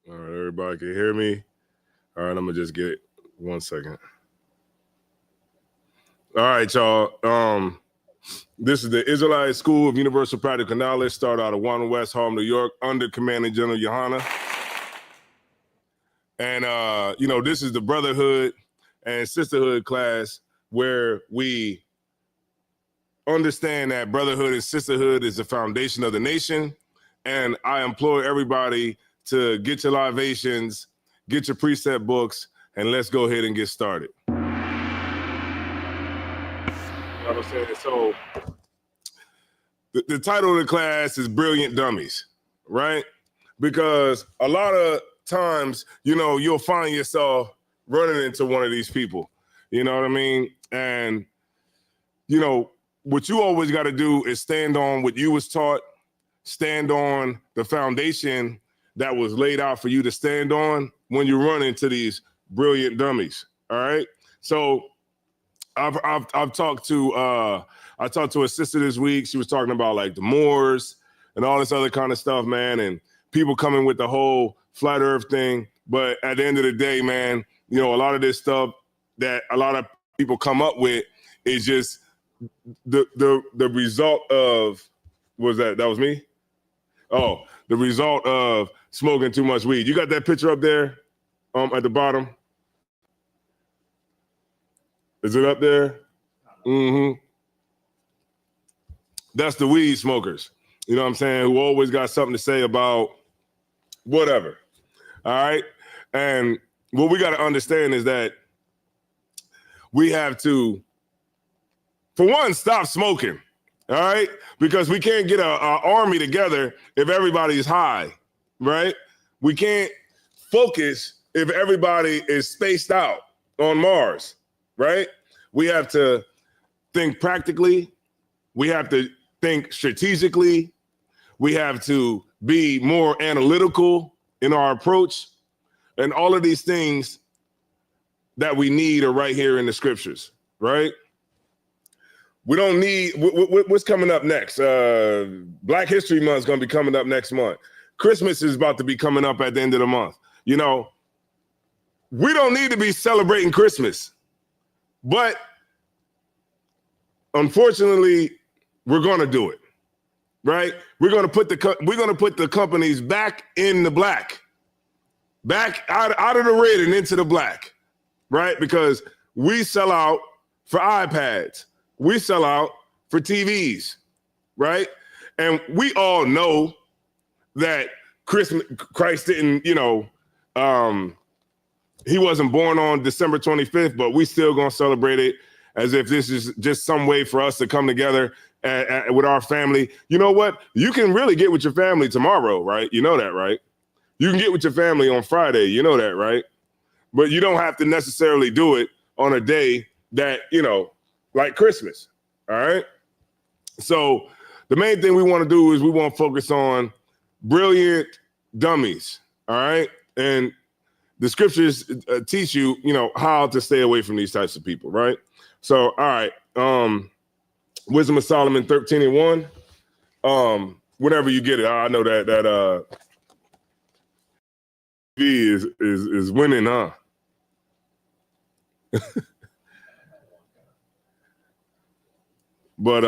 All right, everybody can hear me. All right, I'm gonna just get 1 second. All right, y'all. This is the Israelite School of Universal Practical Knowledge, started out of 1 West Harlem, New York, under Commanding General Yohana. And this is the Brotherhood and Sisterhood class where we understand that brotherhood and sisterhood is the foundation of the nation. And I implore everybody to get your libations, get your precept books, and let's go ahead and get started. You know what I'm saying? So the title of the class is Brilliant Dummies, right? Because a lot of times, you'll find yourself running into one of these people, you know what I mean? And, what you always got to do is stand on what you was taught, stand on the foundation that was laid out for you to stand on when you run into these brilliant dummies. All right. So I've talked to I talked to a sister this week. She was talking about like the Moors and all this other kind of stuff, man, and people coming with the whole flat earth thing. But at the end of the day, man, a lot of this stuff that a lot of people come up with is just the result of, that was me? Oh, the result of smoking too much weed. You got that picture up there at the bottom? Is it up there? Mm-hmm. That's the weed smokers, you know what I'm saying, who always got something to say about whatever. All right. And what we got to understand is that we have to, for one, stop smoking. All right. Because we can't get an army together if everybody's high. Right. We can't focus if everybody is spaced out on Mars. Right. We have to think practically. We have to think strategically. We have to be more analytical in our approach. And all of these things that we need are right here in the scriptures, right? We don't need, what's coming up next? Black History Month is going to be coming up next month. Christmas is about to be coming up at the end of the month. We don't need to be celebrating Christmas, but unfortunately, we're going to do it, right? We're going to put the companies back in the black, back out of the red and into the black, right? Because we sell out for iPads. We sell out for TVs, right? And we all know that Christ didn't, he wasn't born on December 25th, but we still gonna celebrate it as if this is just some way for us to come together with our family. You know what? You can really get with your family tomorrow, right? You know that, right? You can get with your family on Friday. You know that, right? But you don't have to necessarily do it on a day that, like Christmas, all right? So the main thing we want to do is we want to focus on brilliant dummies, all right? And the scriptures teach you, how to stay away from these types of people, right? So, all right, Wisdom of Solomon 13:1. Whenever you get it, I know that V is winning, huh? But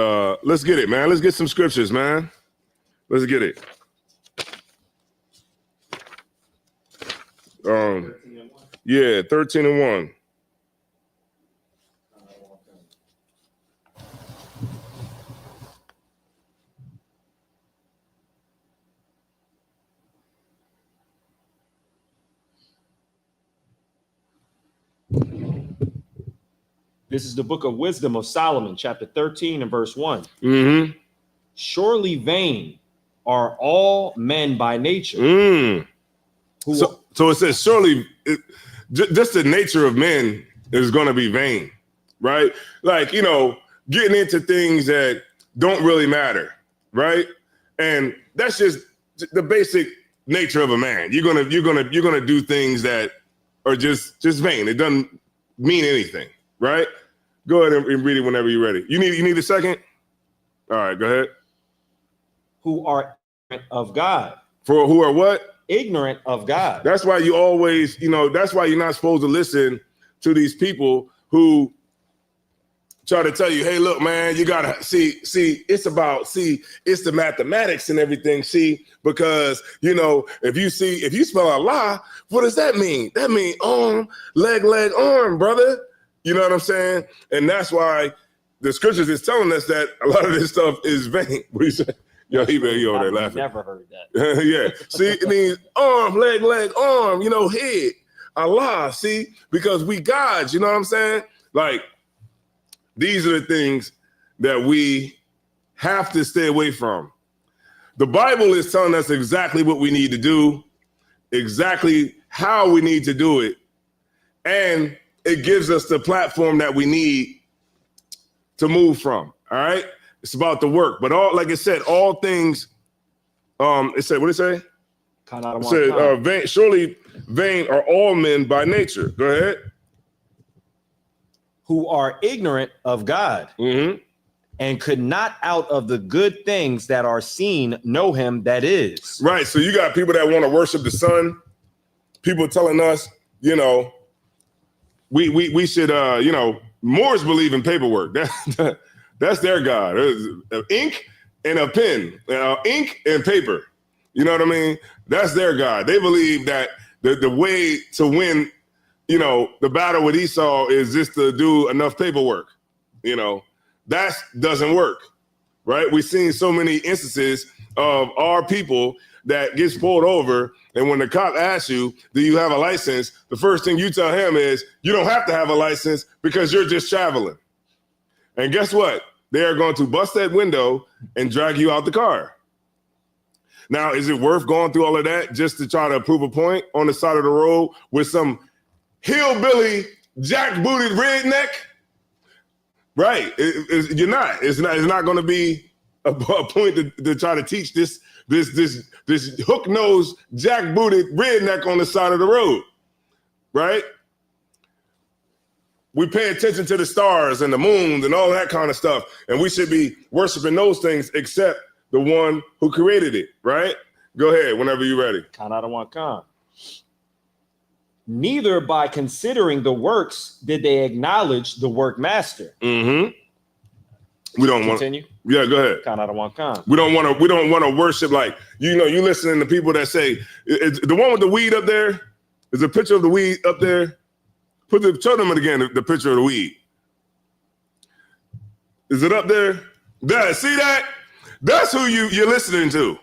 let's get it, man. Let's get some scriptures, man. Let's get it. Yeah, 13:1. This is the book of Wisdom of Solomon, chapter 13 and verse 1. Mm-hmm. Surely vain are all men by nature. So it says, surely, just the nature of men is going to be vain, right? Like, getting into things that don't really matter, right? And that's just the basic nature of a man. You're gonna do things that are just vain. It doesn't mean anything, right? Go ahead and read it whenever you're ready. You need a second? All right, go ahead. Who are of God. For who are what? ignorant of God. That's why you always, that's why you're not supposed to listen to these people who try to tell you, hey, look, man, you gotta see, it's the mathematics and everything. See, because if you spell Allah, what does that mean? That means arm, leg, arm, brother. You know what I'm saying? And that's why the scriptures is telling us that a lot of this stuff is vain. What do you say? Yo, he over there laughing. Never heard that. Yeah. See, it means arm, leg, arm, head. Allah, see, because we gods, you know what I'm saying? Like, these are the things that we have to stay away from. The Bible is telling us exactly what we need to do, exactly how we need to do it, and it gives us the platform that we need to move from. All right. It's about the work, but like I said, all things. It said, what did it say? It said, surely vain are all men by nature. Go ahead. Who are ignorant of God, and could not out of the good things that are seen know him that is. Right. So you got people that want to worship the sun. People telling us, we should, Moors believe in paperwork. That's their God. Ink and a pen, ink and paper. You know what I mean? That's their God. They believe that the way to win, the battle with Esau is just to do enough paperwork. That doesn't work, right? We've seen so many instances of our people that gets pulled over, and when the cop asks you, do you have a license? The first thing you tell him is, you don't have to have a license because you're just traveling. And guess what? They are going to bust that window and drag you out the car. Now, is it worth going through all of that just to try to prove a point on the side of the road with some hillbilly, jackbooted redneck? Right. You're not. It's not going to be a point to try to teach this hook-nosed, jackbooted redneck on the side of the road. Right? We pay attention to the stars and the moons and all that kind of stuff, and we should be worshiping those things except the one who created it, right? Go ahead, whenever you're ready. Neither by considering the works did they acknowledge the work master. We don't want continue. Yeah, go ahead. We don't want to worship like you listening to people that say the one with the weed up there. Is a picture of the weed up there. Show them again, the picture of the weed. Is it up there? Yeah, see that? That's who you're listening to.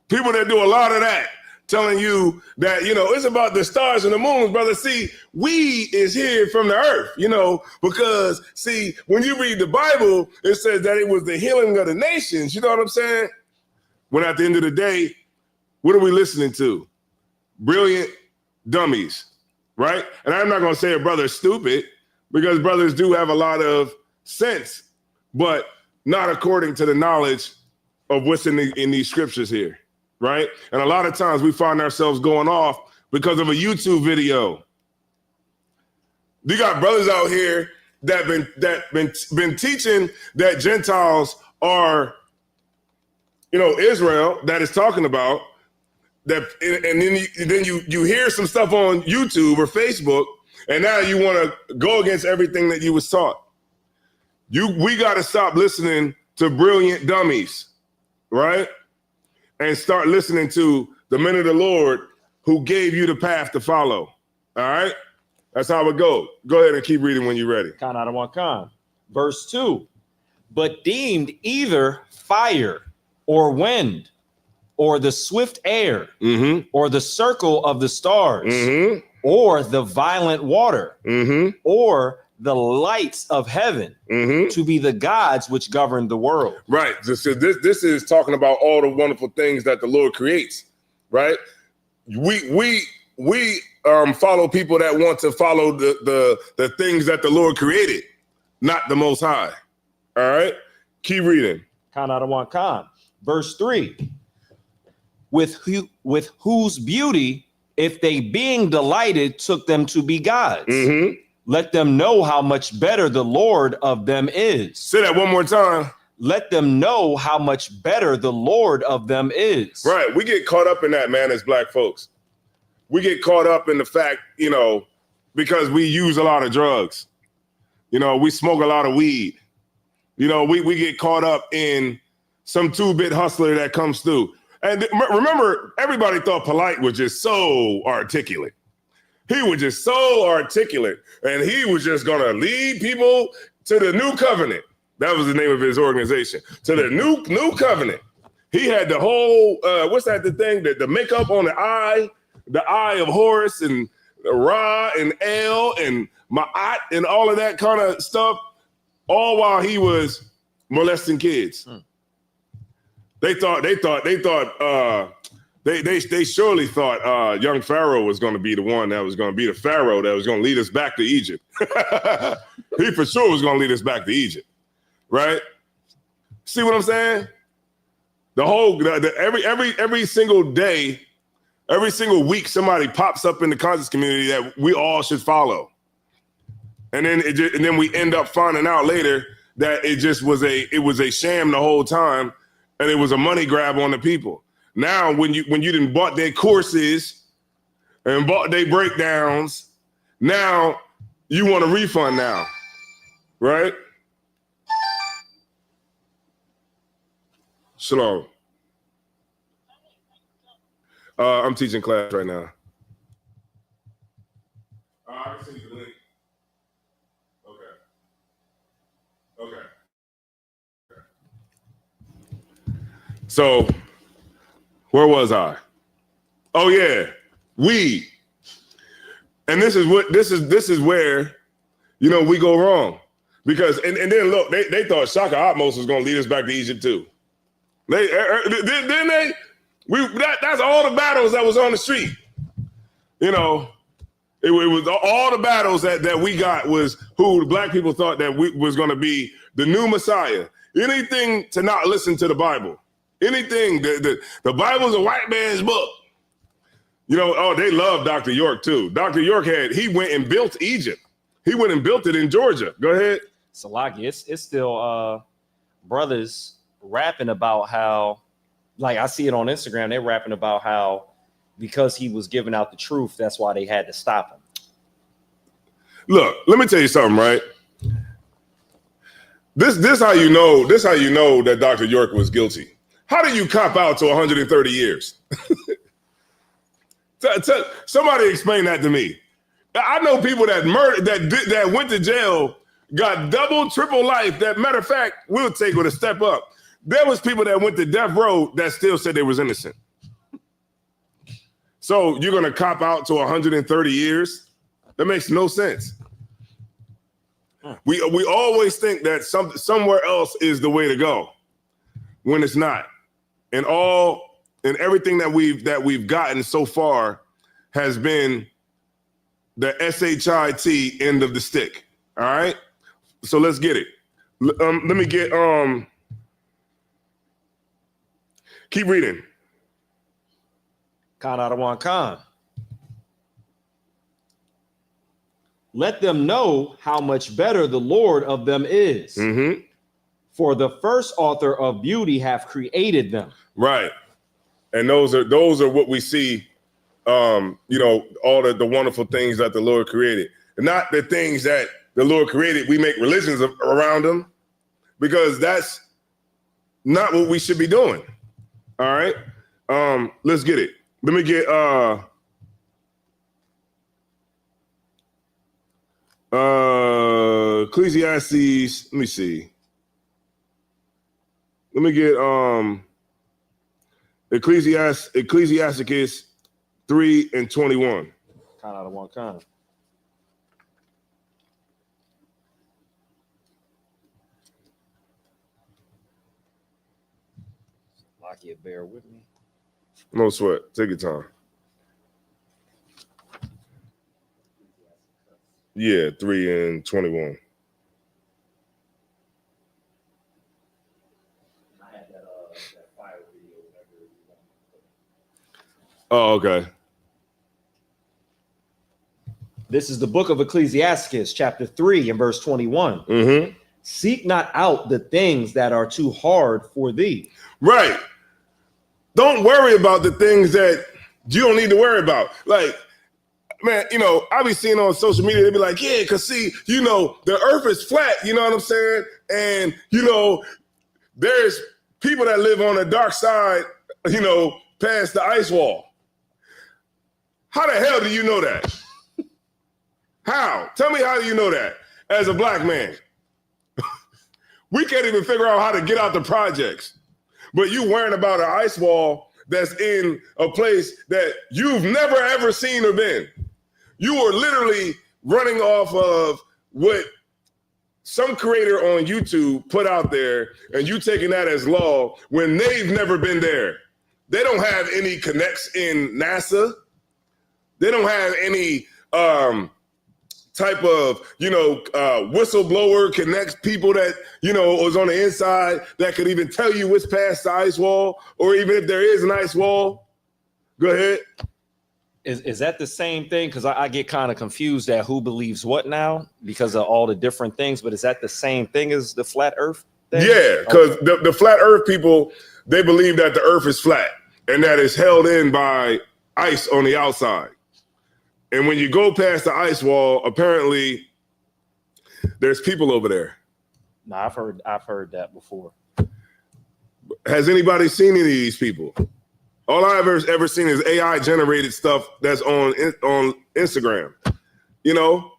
People that do a lot of that, telling you that, it's about the stars and the moons, brother. See, weed is here from the earth, because, see, when you read the Bible, it says that it was the healing of the nations. You know what I'm saying? When at the end of the day, what are we listening to? Brilliant dummies. Right? And I'm not going to say a brother's stupid, because brothers do have a lot of sense, but not according to the knowledge of what's in these scriptures here. Right? And a lot of times we find ourselves going off because of a YouTube video. You got brothers out here that been teaching that Gentiles are, Israel, that is talking about that, and then you hear some stuff on YouTube or Facebook, and now you want to go against everything that you was taught. We got to stop listening to brilliant dummies, right? And start listening to the men of the Lord who gave you the path to follow. All right? That's how it goes. Go ahead and keep reading when you're ready. Verse 2. But deemed either fire or wind or the swift air or the circle of the stars or the violent water or the lights of heaven to be the gods which govern the world. Right. So this is talking about all the wonderful things that the Lord creates, right? We follow people that want to follow the things that the Lord created, not the Most High. All right? Keep reading. Verse 3. With whose beauty, if they being delighted, took them to be gods. Let them know how much better the Lord of them is. Say that one more time. Let them know how much better the Lord of them is. Right. We get caught up in that, man, as black folks. we get caught up in the fact, because we use a lot of drugs. We smoke a lot of weed. We get caught up in some 2-bit hustler that comes through. And remember, everybody thought Polite was just so articulate. He was just so articulate, and he was just going to lead people to the new covenant. That was the name of his organization. To the new covenant. He had the whole, what's that, the thing, the makeup on the eye of Horus, and Ra and El and Ma'at and all of that kind of stuff, all while he was molesting kids. They surely thought young Pharaoh was going to be the one that was going to be the Pharaoh that was going to lead us back to Egypt. He for sure was going to lead us back to Egypt, right? See what I'm saying? Every single day, every single week, somebody pops up in the conscious community that we all should follow, and then we end up finding out later that it was a sham the whole time, and it was a money grab on the people. Now, when you done bought their courses and bought their breakdowns, now you want a refund now, right? Shalom. I'm teaching class right now. I can send you the link. Okay. So, where was I? Oh yeah, weed. And this is where, we go wrong. Because and then look, they thought Shaka Atmos was going to lead us back to Egypt too. Didn't they? That's all the battles that was on the street. It was all the battles that we got was who the black people thought that was going to be the new Messiah. Anything to not listen to the Bible. Anything, the Bible's a white man's book. They love Dr. York too. Dr. York he went and built Egypt. He went and built it in Georgia. Go ahead. Salaki, it's still brothers rapping about how, like I see it on Instagram, they're rapping about how because he was giving out the truth, that's why they had to stop him. Look, let me tell you something, right? This how you know that Dr. York was guilty. How do you cop out to 130 years? Somebody explain that to me. I know people that murdered, that went to jail, got double, triple life. That matter of fact, we'll take it a step up. There was people that went to death row that still said they was innocent. So you're gonna cop out to 130 years? That makes no sense. We always think that somewhere else is the way to go, when it's not. And everything that we've gotten so far has been the SHIT end of the stick. All right. So let's get it. Let me get keep reading. Khan Adawan Khan. Let them know how much better the Lord of them is. Mm-hmm. For the first author of beauty have created them. Right. And those are what we see, all the wonderful things that the Lord created. And not the things that the Lord created, we make religions around them, because that's not what we should be doing. All right. Let's get it. Let me get Ecclesiastes. Let me see. Let me get Ecclesiasticus 3:21. Khan Adawan Khan. Lakia, bear with me. No sweat. Take your time. Yeah, 3:21. I had that fire video. Oh, okay. This is the book of Ecclesiasticus, chapter 3 and verse 21. Mm-hmm. Seek not out the things that are too hard for thee. Right. Don't worry about the things that you don't need to worry about. Like, man, you know, I be seeing on social media, they be like, yeah, because see, you know, the earth is flat, you know what I'm saying? And, you know, there's people that live on the dark side, you know, past the ice wall. How the hell do you know that? How? Tell me, how do you know that as a black man? We can't even figure out how to get out the projects. But you worrying about an ice wall that's in a place that you've never, ever seen or been. You are literally running off of what some creator on YouTube put out there, and you taking that as law when they've never been there. They don't have any connects in NASA. They don't have any type of, you know, whistleblower connects people that, you know, was on the inside that could even tell you what's past the ice wall, or even if there is an ice wall. Go ahead. Is that the same thing? Because I get kind of confused at who believes what now because of all the different things. But is that the same thing as the flat Earth thing? Yeah, because the flat Earth people, they believe that the Earth is flat and that it's held in by ice on the outside. And when you go past the ice wall, apparently there's people over there. No, I've heard that before. Has anybody seen any of these people? All I've ever seen is AI generated stuff that's on Instagram. You know,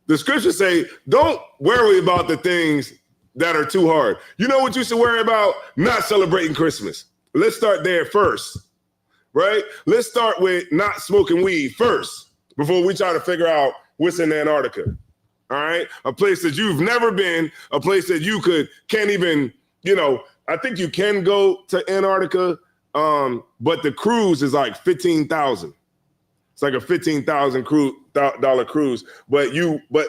the scriptures say, don't worry about the things that are too hard. You know what you should worry about? Not celebrating Christmas. Let's start there first, right? Let's start with not smoking weed first before we try to figure out what's in Antarctica. All right. A place that you've never been, a place that you can't even, you know, I think you can go to Antarctica. But the cruise is like $15,000. It's like a $15,000 cruise. But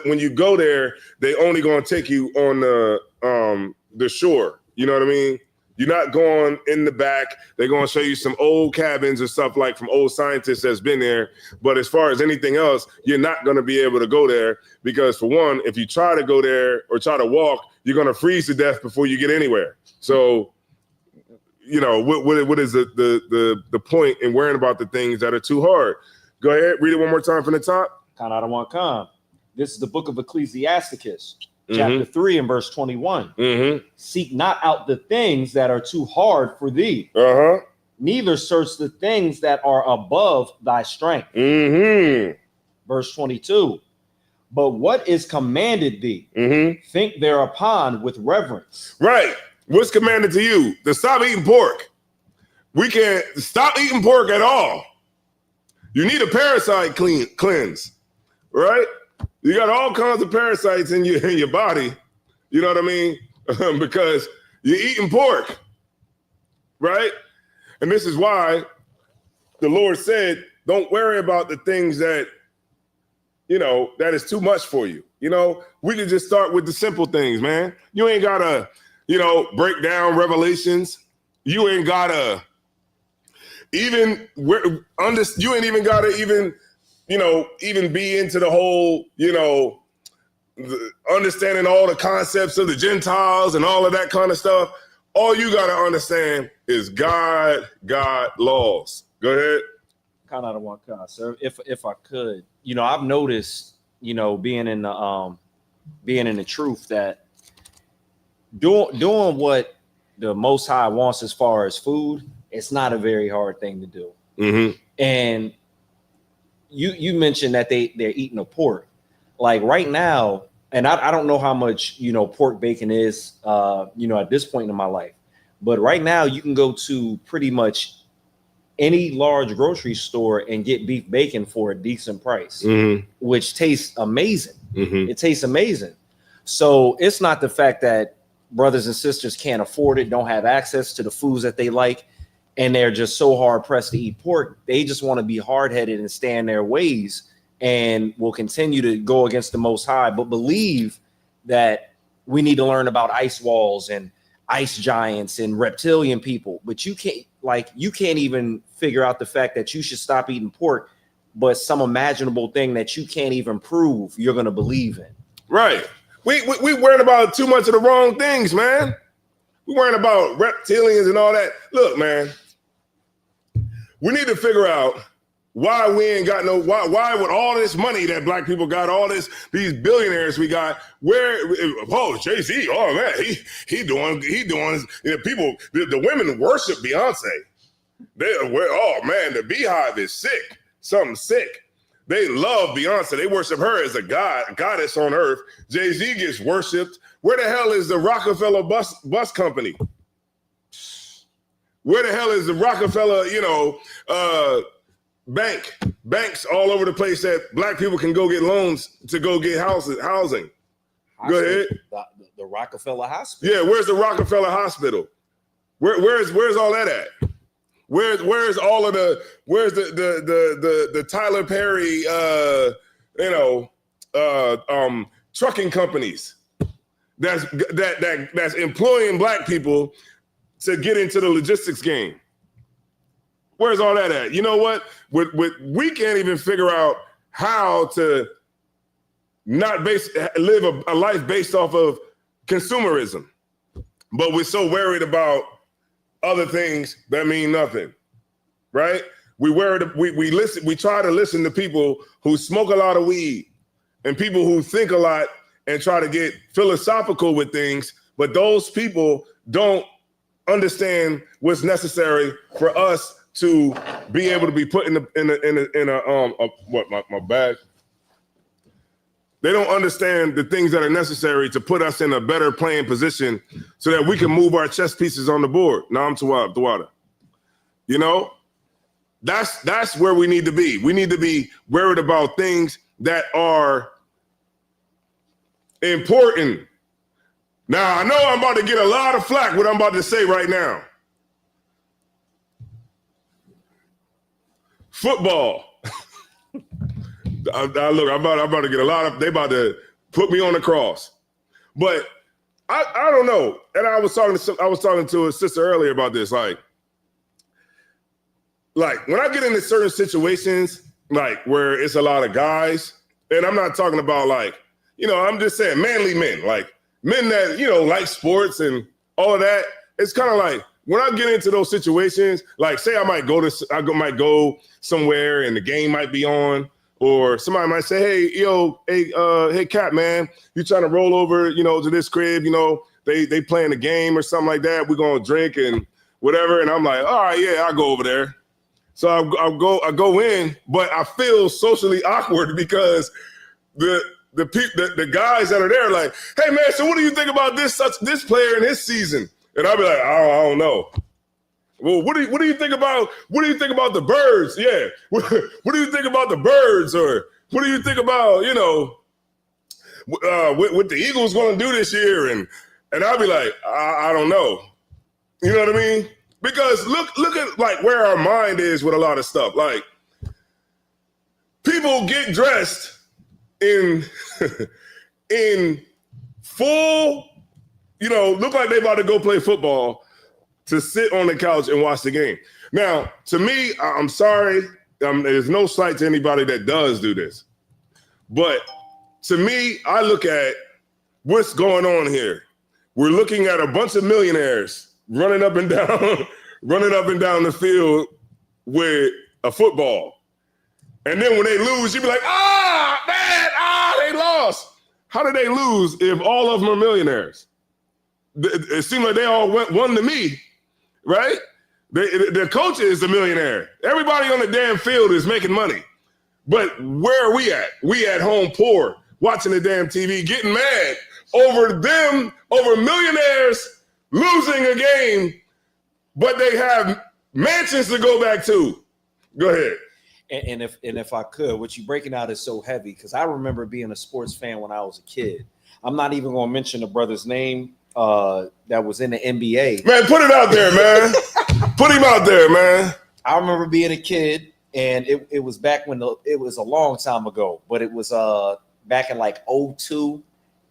when you go there, they only gonna take you on the shore. You know what I mean? You're not going in the back. They're gonna show you some old cabins or stuff like from old scientists that's been there. But as far as anything else, you're not gonna be able to go there because, for one, if you try to go there or try to walk, you're gonna freeze to death before you get anywhere. So, you know, what is the point in worrying about the things that are too hard? Go ahead, read it one more time from the top. Kind of, I don't want to come. This is the book of Ecclesiasticus, chapter 3 and verse 21. Mm-hmm. Seek not out the things that are too hard for thee. Uh-huh. Neither search the things that are above thy strength. Mm-hmm. Verse 22. But what is commanded thee? Mm-hmm. Think thereupon with reverence. Right. What's commanded to you? To stop eating pork. We can't stop eating pork at all. You need a parasite cleanse, right? You got all kinds of parasites in your body. You know what I mean? Because you're eating pork, right? And this is why the Lord said, don't worry about the things that, you know, that is too much for you. You know, we can just start with the simple things, man. You ain't gotta, you know, break down Revelations. You ain't gotta even you ain't even gotta even, you know, even be into the whole, you know, understanding all the concepts of the Gentiles and all of that kind of stuff. All you gotta understand is God laws. Go ahead. Kind of want to, sir. If I could, you know, I've noticed, you know, being in the truth that doing what the Most High wants as far as food, it's not a very hard thing to do. Mm-hmm. And you mentioned that they're eating a pork. Like right now, and I don't know how much, you know, pork bacon is, you know, at this point in my life. But right now you can go to pretty much any large grocery store and get beef bacon for a decent price, which tastes amazing. Mm-hmm. It tastes amazing. So it's not the fact that brothers and sisters can't afford it, don't have access to the foods that they like, and they're just so hard pressed to eat pork. They just want to be hard headed and stay in their ways and will continue to go against the Most High, but believe that we need to learn about ice walls and ice giants and reptilian people. But you can't even figure out the fact that you should stop eating pork, but some imaginable thing that you can't even prove you're going to believe in. Right. We worrying about too much of the wrong things, man. We worrying about reptilians and all that. Look, man, we need to figure out why we ain't got no, why with all this money that black people got, all these billionaires we got, Jay-Z, oh man, he doing, people, the women worship Beyonce. Oh man, the Beehive is sick, something sick. They love Beyonce. They worship her as a goddess on earth. Jay-Z gets worshipped. Where the hell is the Rockefeller bus company? Where the hell is the Rockefeller, banks all over the place that black people can go get loans to go get housing? Go ahead. The Rockefeller Hospital. Yeah, where's the Rockefeller Hospital? Where's all that at? Where's all of the Tyler Perry trucking companies that's employing black people to get into the logistics game? Where's all that at? You know what? We can't even figure out how to not live a life based off of consumerism, but we're so worried about other things that mean nothing, right? We try to listen to people who smoke a lot of weed and people who think a lot and try to get philosophical with things, but those people don't understand what's necessary for us to be able to be put in my bag. They don't understand the things that are necessary to put us in a better playing position so that we can move our chess pieces on the board. Now I'm Tawada. That's where we need to be. We need to be worried about things that are important. Now, I know I'm about to get a lot of flack what I'm about to say right now. Football. I'm about to get a lot of, they about to put me on the cross. But I don't know. And I was talking to a sister earlier about this. Like when I get into certain situations, like where it's a lot of guys, and I'm not talking about I'm just saying manly men, like men that, like sports and all of that. It's kind of like when I get into those situations, like say I might go somewhere and the game might be on, or somebody might say, hey, Cat, man, you trying to roll over, to this crib, they playing a game or something like that. We're going to drink and whatever. And I'm like, all right, yeah, I'll go over there. So I go in, but I feel socially awkward because the guys that are there are like, hey man, so what do you think about this player in his season? And I'll be like, I don't know. Well, what do you think about the Birds? Yeah. What do you think about the Birds? Or what do you think about, what the Eagles going to do this year? And I'll be like, I don't know. You know what I mean? Because look at like where our mind is with a lot of stuff. Like people get dressed in full, look like they about to go play football to sit on the couch and watch the game. Now, to me, I'm sorry. There's no slight to anybody that does do this. But to me, I look at what's going on here. We're looking at a bunch of millionaires running up and down the field with a football. And then when they lose, you be like, they lost. How did they lose if all of them are millionaires? It seemed like they all won to me, right? The coach is a millionaire. Everybody on the damn field is making money. But where are we at? We at home poor, watching the damn TV, getting mad over millionaires losing a game, but they have mansions to go back to. Go ahead. And if I could, what you're breaking out is so heavy because I remember being a sports fan when I was a kid. I'm not even going to mention the brother's name that was in the NBA. Man, put it out there, man. Put him out there, man. I remember being a kid, and it was back when it was a long time ago, but it was back in like 2002.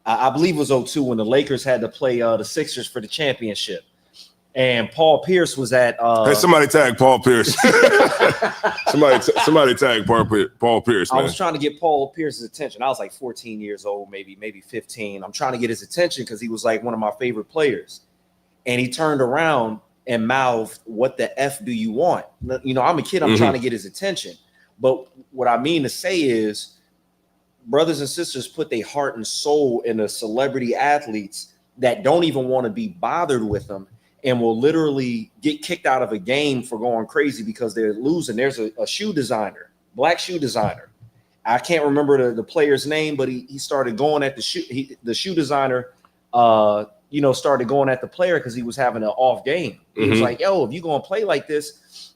I believe it was 2002 when the Lakers had to play the Sixers for the championship. And Paul Pierce was at. Hey, somebody tag Paul Pierce. somebody tag Paul Pierce. Man. I was trying to get Paul Pierce's attention. I was like 14 years old, maybe 15. I'm trying to get his attention because he was like one of my favorite players. And he turned around and mouthed, "What the F do you want?" You know, I'm a kid, I'm trying to get his attention. But what I mean to say is, brothers and sisters put their heart and soul into celebrity athletes that don't even want to be bothered with them, and will literally get kicked out of a game for going crazy because they're losing. There's a shoe designer, black shoe designer. I can't remember the player's name, but he started going at the shoe designer, you know, started going at the player because he was having an off game. He was like, "Yo, if you're going to play like this,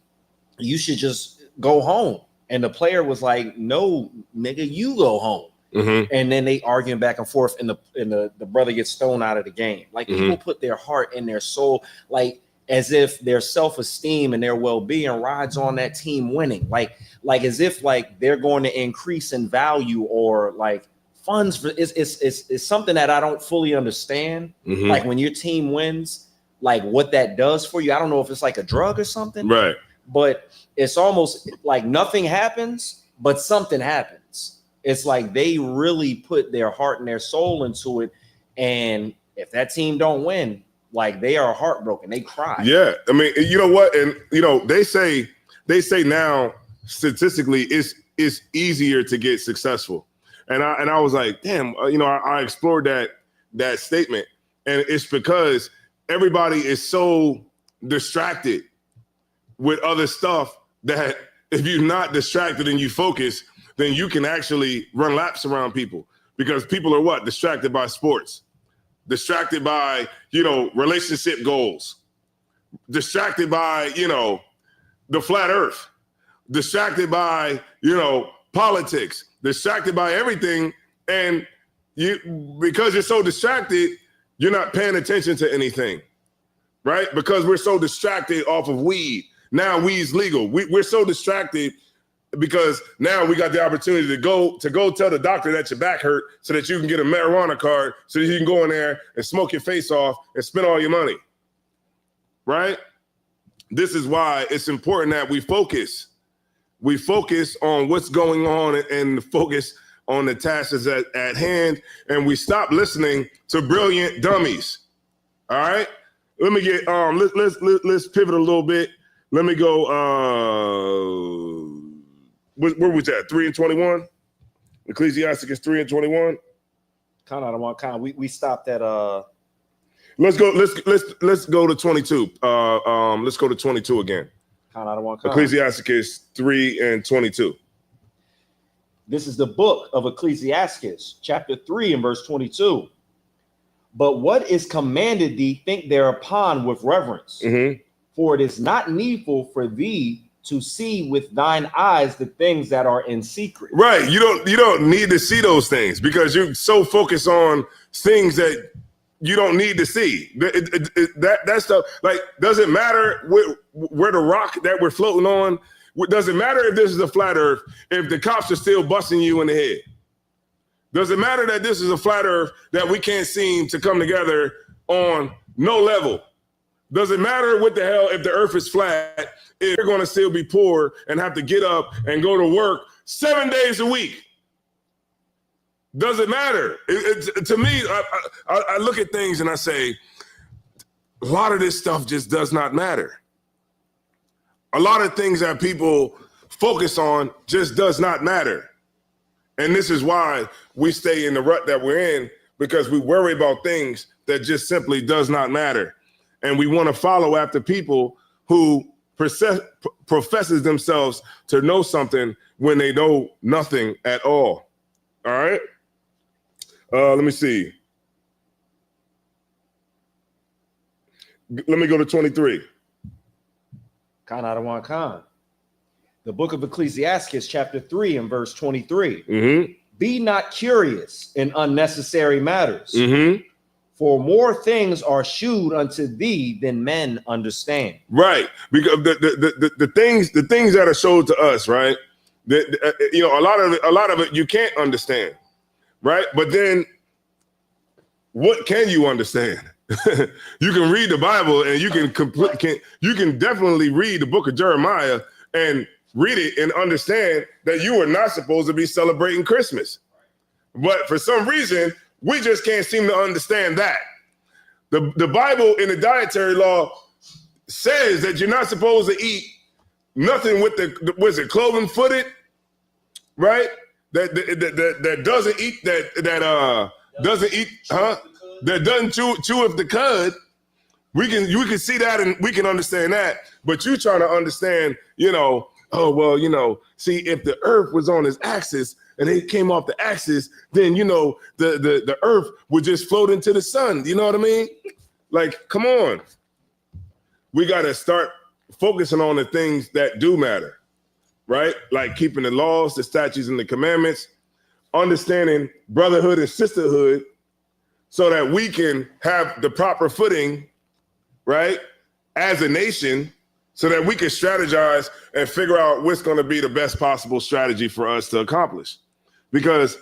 you should just go home." And the player was like, "No, nigga, you go home." And then they arguing back and forth, and the brother gets thrown out of the game. Like people put their heart and their soul, like as if their self-esteem and their well-being rides on that team winning. Like as if like they're going to increase in value, or like funds for it's something that I don't fully understand. Like when your team wins, like what that does for you. I don't know if it's like a drug or something. Right. But it's almost like nothing happens, but something happens. It's like they really put their heart and their soul into it. And if that team don't win, like they are heartbroken. They cry. Yeah. I mean, you know what? And, you know, they say now statistically it's easier to get successful. And I was like, damn, you know, I explored that statement. And it's because everybody is so distracted with other stuff that if you're not distracted and you focus, then you can actually run laps around people, because people are what? Distracted by sports, distracted by, you know, relationship goals, distracted by, you know, the flat earth, distracted by, you know, politics, distracted by everything. And because you're so distracted, you're not paying attention to anything, right? Because we're so distracted off of weed. Now weed's legal. We're so distracted because now we got the opportunity to go tell the doctor that your back hurt so that you can get a marijuana card so that you can go in there and smoke your face off and spend all your money, right? This is why it's important that we focus. We focus on what's going on and focus on the tasks at hand, and we stop listening to brilliant dummies. All right? Let me get let's pivot a little bit. Let me go. Where was that? 3:21. Ecclesiasticus 3:21. Kind of we stopped at Let's go to 22. Let's go to 22 again. Ecclesiasticus 3:22. This is the book of Ecclesiasticus, chapter 3 and verse 22. But what is commanded thee, think thereupon with reverence. For it is not needful for thee to see with thine eyes the things that are in secret. Right. You don't need to see those things because you're so focused on things that you don't need to see. That stuff, like, doesn't matter where the rock that we're floating on. Doesn't matter if this is a flat earth, if the cops are still busting you in the head. Doesn't matter that this is a flat earth that we can't seem to come together on no level. Doesn't matter what the hell if the earth is flat, if you're going to still be poor and have to get up and go to work 7 days a week. Doesn't matter. To me, I look at things and I say, a lot of this stuff just does not matter. A lot of things that people focus on just does not matter. And this is why we stay in the rut that we're in, because we worry about things that just simply does not matter. And we want to follow after people who professes themselves to know something when they know nothing at all. All right. Let me see. Let me go to 23. The book of Ecclesiasticus, chapter 3 and verse 23. Be not curious in unnecessary matters. For more things are shewed unto thee than men understand. Right, because the things that are showed to us, right? You know, a lot of it you can't understand, right? But then, what can you understand? You can read the Bible, and you can definitely read the book of Jeremiah and read it and understand that you are not supposed to be celebrating Christmas. But for some reason, we just can't seem to understand that. The Bible in the dietary law says that you're not supposed to eat nothing with was it cloven footed, right? That doesn't eat that doesn't chew if the cud. You can see that and we can understand that, but you trying to understand, see, if the earth was on its axis and it came off the axis, then the earth would just float into the sun. You know what I mean? Like, come on. We got to start focusing on the things that do matter, right? Like keeping the laws, the statutes, and the commandments, understanding brotherhood and sisterhood so that we can have the proper footing, right, as a nation, so that we can strategize and figure out what's going to be the best possible strategy for us to accomplish. Because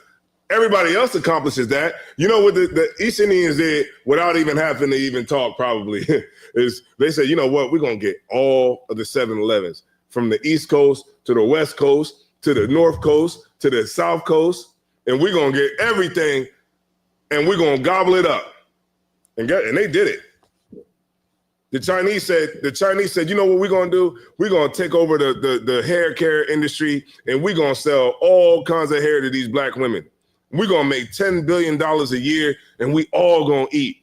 everybody else accomplishes that. You know what the East Indians did without even having to even talk probably is they said, you know what, we're going to get all of the 7-Elevens from the East Coast to the West Coast to the North Coast to the South Coast, and we're going to get everything and we're going to gobble it up. And they did it. The Chinese said, you know what we're going to do? We're going to take over the hair care industry and we're going to sell all kinds of hair to these black women. We're going to make $10 billion a year and we all going to eat.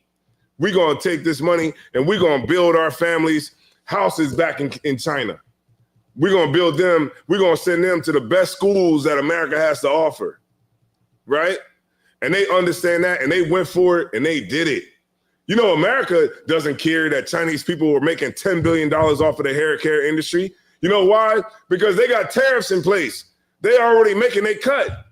We're going to take this money and we're going to build our families houses back in China. We're going to build them. We're going to send them to the best schools that America has to offer, right? And they understand that and they went for it and they did it. You know, America doesn't care that Chinese people were making $10 billion off of the hair care industry. You know why? Because they got tariffs in place. They already making their cut.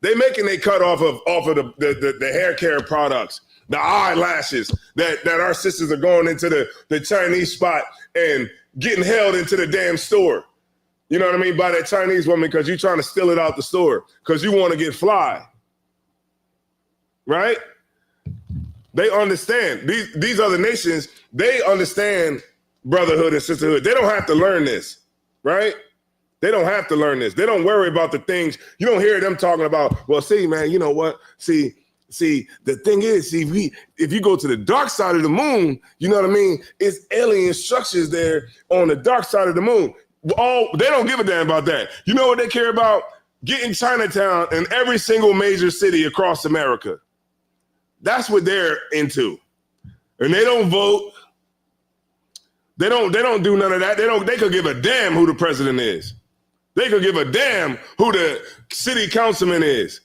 They making their cut off of the hair care products, the eyelashes that our sisters are going into the Chinese spot and getting held into the damn store. You know what I mean? By that Chinese woman because you're trying to steal it out the store because you want to get fly. Right? They understand. These other nations, they understand brotherhood and sisterhood. They don't have to learn this, right? They don't have to learn this. They don't worry about the things. You don't hear them talking about, well, see, man, you know what? See, the thing is, if you go to the dark side of the moon, you know what I mean? It's alien structures there on the dark side of the moon. They don't give a damn about that. You know what they care about? Getting Chinatown in every single major city across America. That's what they're into. And they don't vote. They don't do none of that. They could give a damn who the president is. They could give a damn who the city councilman is.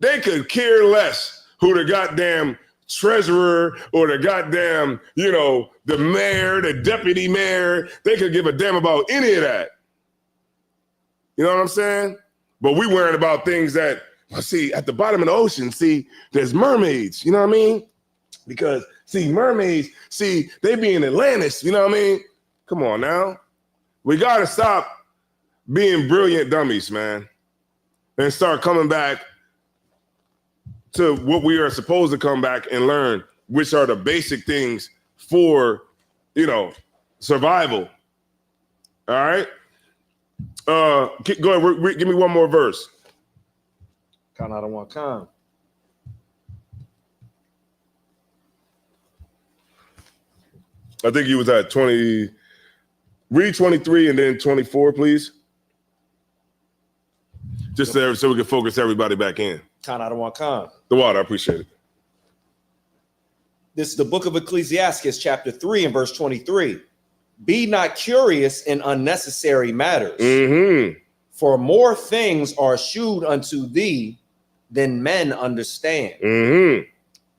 They could care less who the goddamn treasurer or the goddamn, the mayor, the deputy mayor. They could give a damn about any of that. You know what I'm saying? But we worrying about things that, see, at the bottom of the ocean, there's mermaids, you know what I mean? Because, mermaids, they be in Atlantis, you know what I mean? Come on now. We got to stop being brilliant dummies, man, and start coming back to what we are supposed to come back and learn, which are the basic things for, survival. All right? Go ahead, give me one more verse. Count out of one kind. I think he was at 20. Read 23 and then 24, please. Just so we can focus everybody back in. Count out of one kind. The water, I appreciate it. This is the book of Ecclesiastes, chapter 3 and verse 23. Be not curious in unnecessary matters, for more things are shewed unto thee than men understand.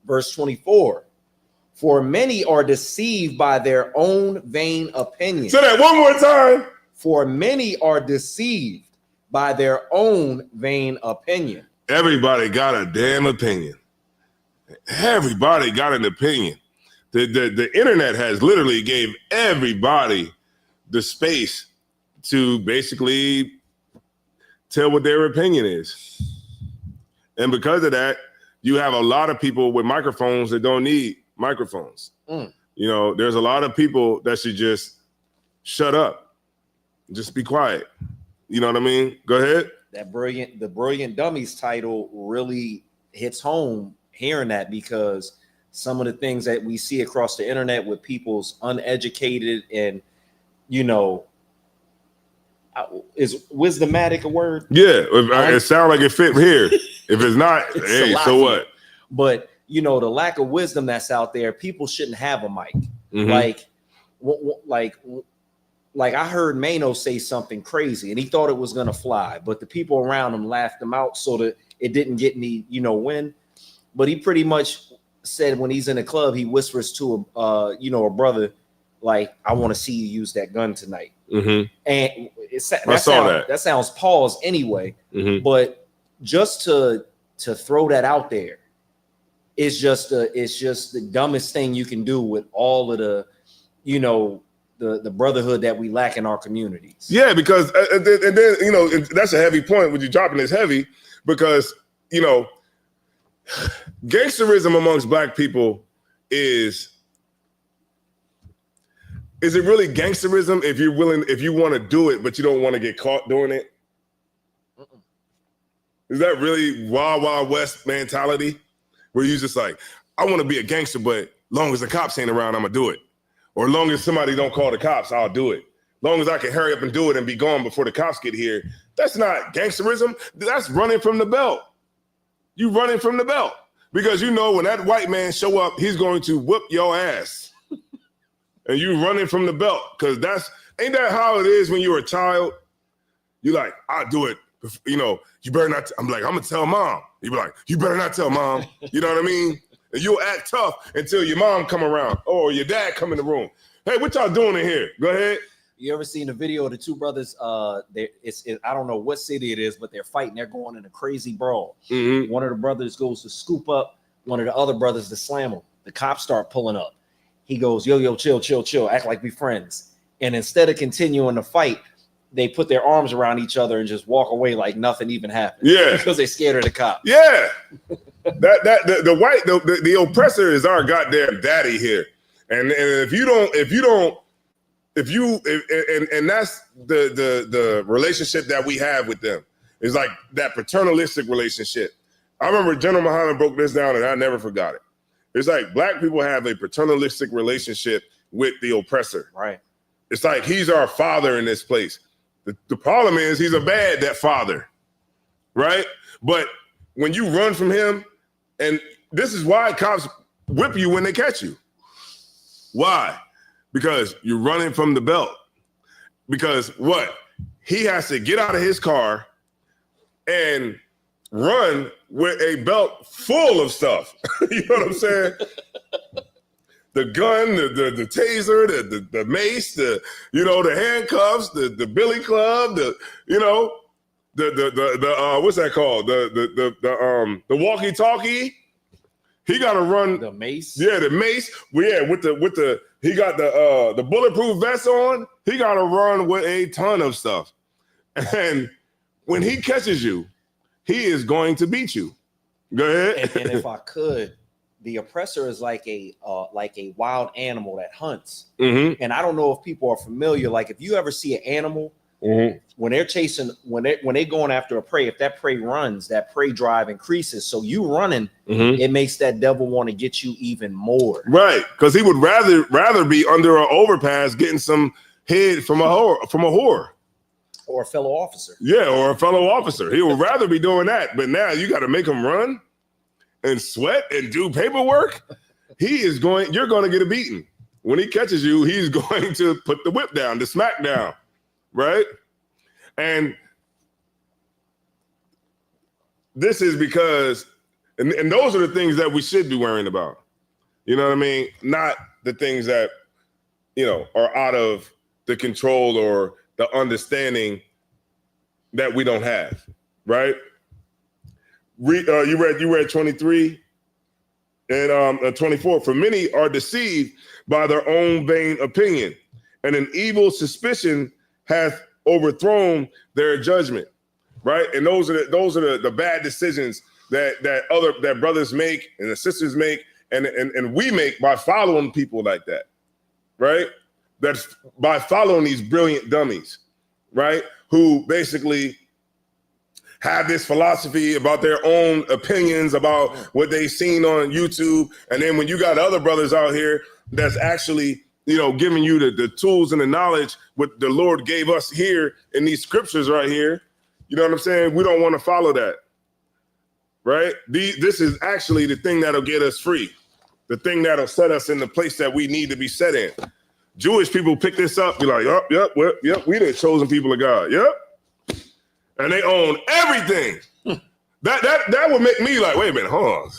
Verse 24. For many are deceived by their own vain opinion. Say that one more time. For many are deceived by their own vain opinion. Everybody got a damn opinion. Everybody got an opinion. The internet has literally gave everybody the space to basically tell what their opinion is. And because of that, you have a lot of people with microphones that don't need microphones. There's a lot of people that should just shut up. Just be quiet. You know what I mean? Go ahead. The Brilliant Dummies title really hits home hearing that, because some of the things that we see across the internet with people's uneducated and, you know, is wisdomatic a word? Yeah, it sounds like it fit here. If it's not, hey, so what? But you know, the lack of wisdom that's out there, people shouldn't have a mic. Like I heard Mano say something crazy, and he thought it was gonna fly, but the people around him laughed him out so that it didn't get any, you know, wind. But he pretty much said when he's in a club, he whispers to a brother, like, I want to see you use that gun tonight. And that sounds pause anyway. But just to throw that out there, it's just the dumbest thing you can do with all of the, you know, the brotherhood that we lack in our communities. Yeah, because and then you know, that's a heavy point. When you're dropping this heavy, because you know, gangsterism amongst Black people is it really gangsterism if you want to do it, but you don't want to get caught doing it? Is that really Wild Wild West mentality? Where you just like, I want to be a gangster, but long as the cops ain't around, I'm gonna do it. Or long as somebody don't call the cops, I'll do it. Long as I can hurry up and do it and be gone before the cops get here. That's not gangsterism. That's running from the belt. You running from the belt. Because you know when that white man show up, he's going to whip your ass. And you running from the belt. Because ain't that how it is when you're a child? You like, I'll do it. You know, you better not. I'm like, I'm gonna tell mom. You be like, you better not tell mom. You know what I mean? And you'll act tough until your mom come around or your dad come in the room. Hey, what y'all doing in here? Go ahead. You ever seen the video of the two brothers? I don't know what city it is, but they're fighting. They're going in a crazy brawl. One of the brothers goes to scoop up one of the other brothers to slam him. The cops start pulling up. He goes, yo, chill, act like we friends. And instead of continuing the fight, they put their arms around each other and just walk away like nothing even happened. Yeah, because they're scared of the cops. Yeah, the oppressor is our goddamn daddy here, and if that's the relationship that we have with them is like that paternalistic relationship. I remember General Muhammad broke this down, and I never forgot it. It's like Black people have a paternalistic relationship with the oppressor. Right. It's like he's our father in this place. The problem is he's that father, right? But when you run from him, and this is why cops whip you when they catch you. Why? Because you're running from the belt. Because what? He has to get out of his car and run with a belt full of stuff. You know what I'm saying? The gun, the taser, the mace, the handcuffs, the billy club, the what's that called? The walkie-talkie. He got to run the mace. Yeah, the mace. Yeah, he got the bulletproof vest on. He got to run with a ton of stuff. And when he catches you, he is going to beat you. Go ahead. And if I could, the oppressor is like a wild animal that hunts. And I don't know if people are familiar. Like if you ever see an animal when they're chasing, when they're going after a prey, if that prey runs, that prey drive increases. So you running, it makes that devil want to get you even more. Right, because he would rather be under an overpass getting some head from a whore. Or a fellow officer. Yeah, or a fellow officer. He would rather be doing that. But now you got to make him run and sweat and do paperwork. You're going to get a beating. When he catches you, he's going to put the whip down, the smack down, right? And this is because, and those are the things that we should be worrying about. You know what I mean? Not the things that, are out of the control or the understanding that we don't have, right? You read 23 and 24. For many are deceived by their own vain opinion, and an evil suspicion hath overthrown their judgment. Right, and those are the bad decisions that brothers make and the sisters make, and we make by following people like that. Right, that's by following these brilliant dummies. Right, who basically have this philosophy about their own opinions about what they've seen on YouTube. And then when you got other brothers out here that's actually, giving you the tools and the knowledge what the Lord gave us here in these scriptures right here, you know what I'm saying? We don't want to follow that, right? This is actually the thing that'll get us free, the thing that'll set us in the place that we need to be set in. Jewish people pick this up, be like, yep, we the chosen people of God, yep. And they own everything. That would make me like, wait a minute, hold on.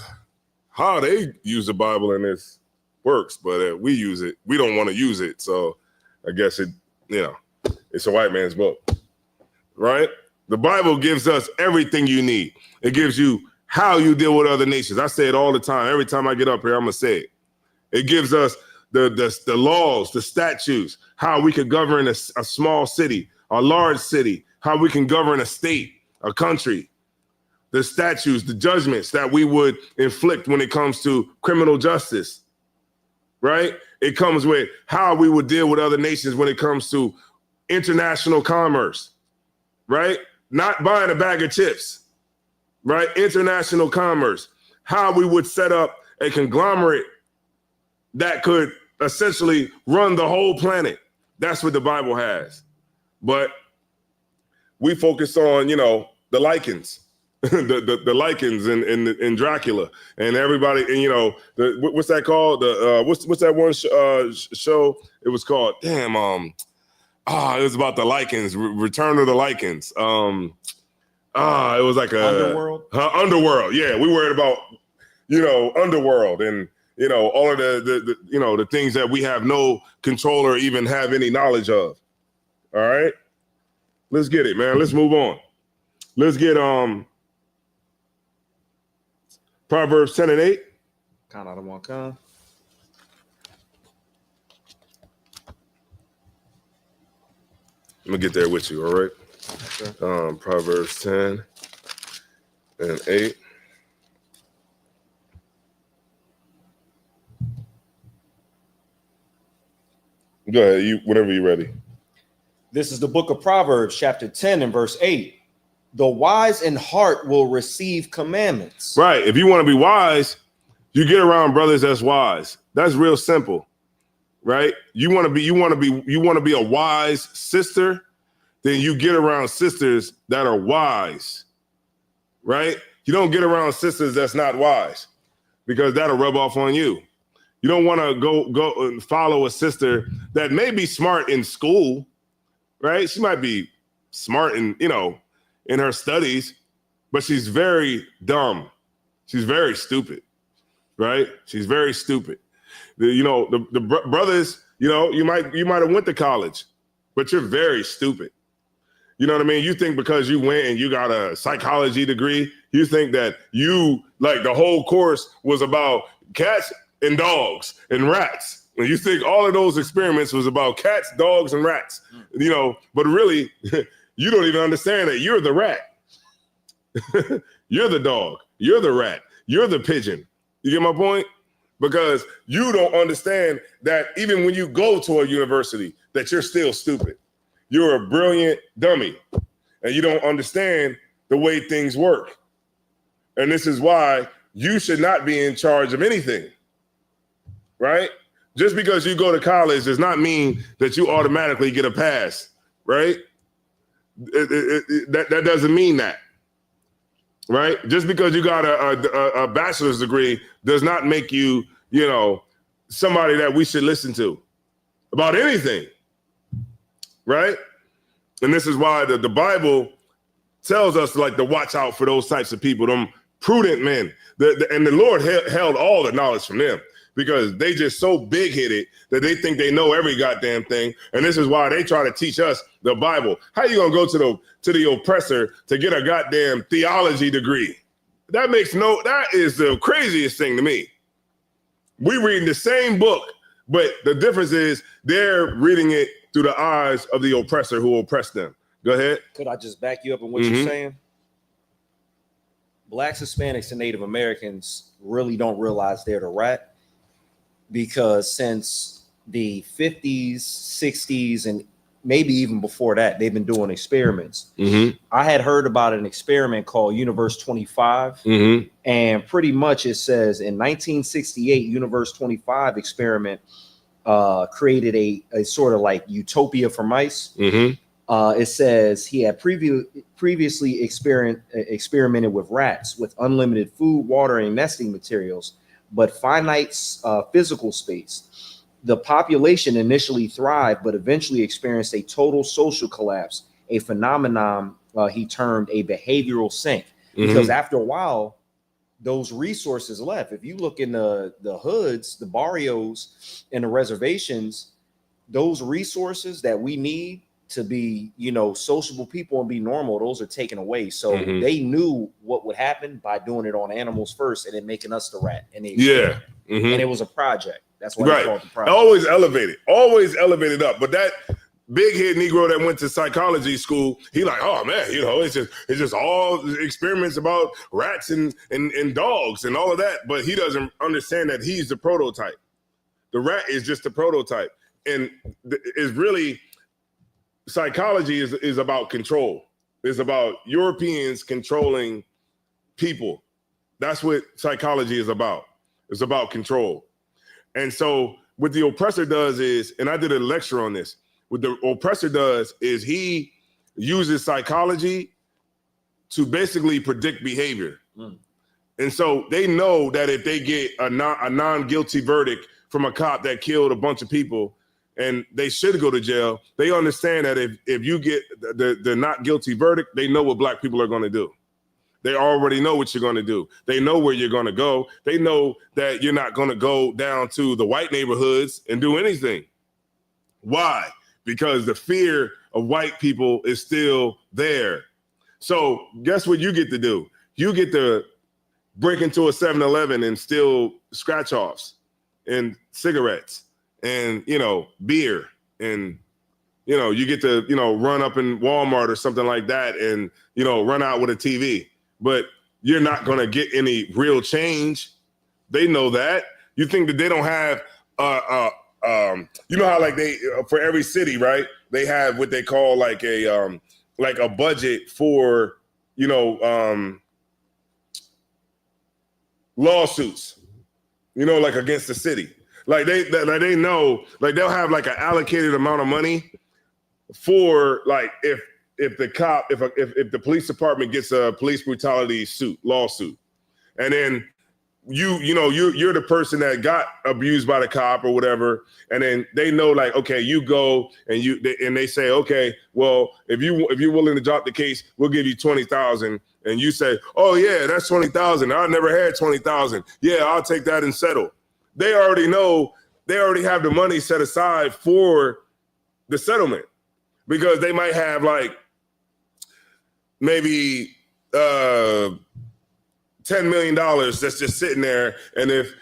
How they use the Bible and this works, but we use it. We don't want to use it. So I guess it's a white man's book, right? The Bible gives us everything you need. It gives you how you deal with other nations. I say it all the time. Every time I get up here, I'm going to say it. It gives us the laws, the statutes, how we could govern a small city, a large city, how we can govern a state, a country, the statutes, the judgments that we would inflict when it comes to criminal justice, right? It comes with how we would deal with other nations when it comes to international commerce, right? Not buying a bag of chips, right? International commerce, how we would set up a conglomerate that could essentially run the whole planet. That's what the Bible has. But we focus on, the lichens, the lichens in Dracula and everybody, and what's that called? What's that one show? It was called, it was about the lichens, Return of the Lichens. It was like Underworld. Underworld. Yeah, we worried about, Underworld and all of the things that we have no control or even have any knowledge of. All right. Let's get it, man. Let's move on. Let's get Proverbs 10 and 8. Count out of one count. I'm gonna get there with you, all right? Okay. Proverbs 10 and 8. Go ahead, whenever you're ready. This is the book of Proverbs, chapter 10 and verse 8. The wise in heart will receive commandments. Right. If you want to be wise, you get around brothers that's wise. That's real simple. Right? You want to be a wise sister, then you get around sisters that are wise. Right? You don't get around sisters that's not wise because that'll rub off on you. You don't want to go and follow a sister that may be smart in school, right? She might be smart in her studies, but she's very dumb. She's very stupid, right? She's very stupid. The brothers, you might have went to college, but you're very stupid. You know what I mean? You think because you went and you got a psychology degree, you think that the whole course was about cats and dogs and rats. And you think all of those experiments was about cats, dogs, and rats, but really, you don't even understand that you're the rat. You're the dog. You're the rat. You're the pigeon. You get my point? Because you don't understand that even when you go to a university, that you're still stupid. You're a brilliant dummy, and you don't understand the way things work. And this is why you should not be in charge of anything. Right? Just because you go to college does not mean that you automatically get a pass, right? That doesn't mean that, right? Just because you got a bachelor's degree does not make you, somebody that we should listen to about anything, right? And this is why the Bible tells us to watch out for those types of people, them prudent men. And the Lord held all the knowledge from them, because they just so big-headed that they think they know every goddamn thing. And this is why they try to teach us the Bible. How you gonna go to the oppressor to get a goddamn theology degree? That is the craziest thing to me. We reading the same book, but the difference is they're reading it through the eyes of the oppressor who oppressed them. Go ahead. Could I just back you up on what you're saying? Blacks, Hispanics, and Native Americans really don't realize they're the rat, because since the 50s, 60s, and maybe even before that, they've been doing experiments. Mm-hmm. I had heard about an experiment called Universe 25, Mm-hmm. and pretty much it says in 1968, Universe 25 experiment created a sort of like utopia for mice. Mm-hmm. It says he had previously experimented with rats with unlimited food, water, and nesting materials, but finite physical space. The population initially thrived, but eventually experienced a total social collapse, a phenomenon he termed a behavioral sink. Because after a while, those resources left. If you look in the hoods, the barrios, and the reservations, those resources that we need to be, sociable people and be normal, those are taken away. So they knew what would happen by doing it on animals first and then making us the rat. And they and it was a project. That's why they call it the project. Always elevated up. But that big head Negro that went to psychology school, he like, oh man, it's just all experiments about rats and dogs and all of that. But he doesn't understand that he's the prototype. The rat is just the prototype. And is really, psychology is about control. It's about Europeans controlling people. That's what psychology is about. It's about control. And so what the oppressor does is, and I did a lecture on this, what the oppressor does is he uses psychology to basically predict behavior. And so they know that if they get a non-guilty verdict from a cop that killed a bunch of people, and they should go to jail, they understand that if you get the not guilty verdict, they know what black people are going to do. They already know what you're going to do. They know where you're going to go. They know that you're not going to go down to the white neighborhoods and do anything. Why? Because the fear of white people is still there. So guess what you get to do? You get to break into a 7-Eleven and steal scratch-offs and cigarettes and, beer. And, you get to, run up in Walmart or something like that and, run out with a TV. But you're not going to get any real change. They know that. You think that they don't have, how like they, for every city, right? They have what they call like a budget for, lawsuits, like against the city. Like they know, like they'll have like an allocated amount of money for like if the police department gets a police brutality lawsuit, and then you're the person that got abused by the cop or whatever, and then they know like, okay, you go and they say, okay, well, if you're willing to drop the case, we'll give you 20,000, and you say, oh yeah, that's 20,000. I never had 20,000. Yeah, I'll take that and settle. They already know. They already have the money set aside for the settlement because they might have like maybe $10 million that's just sitting there, and if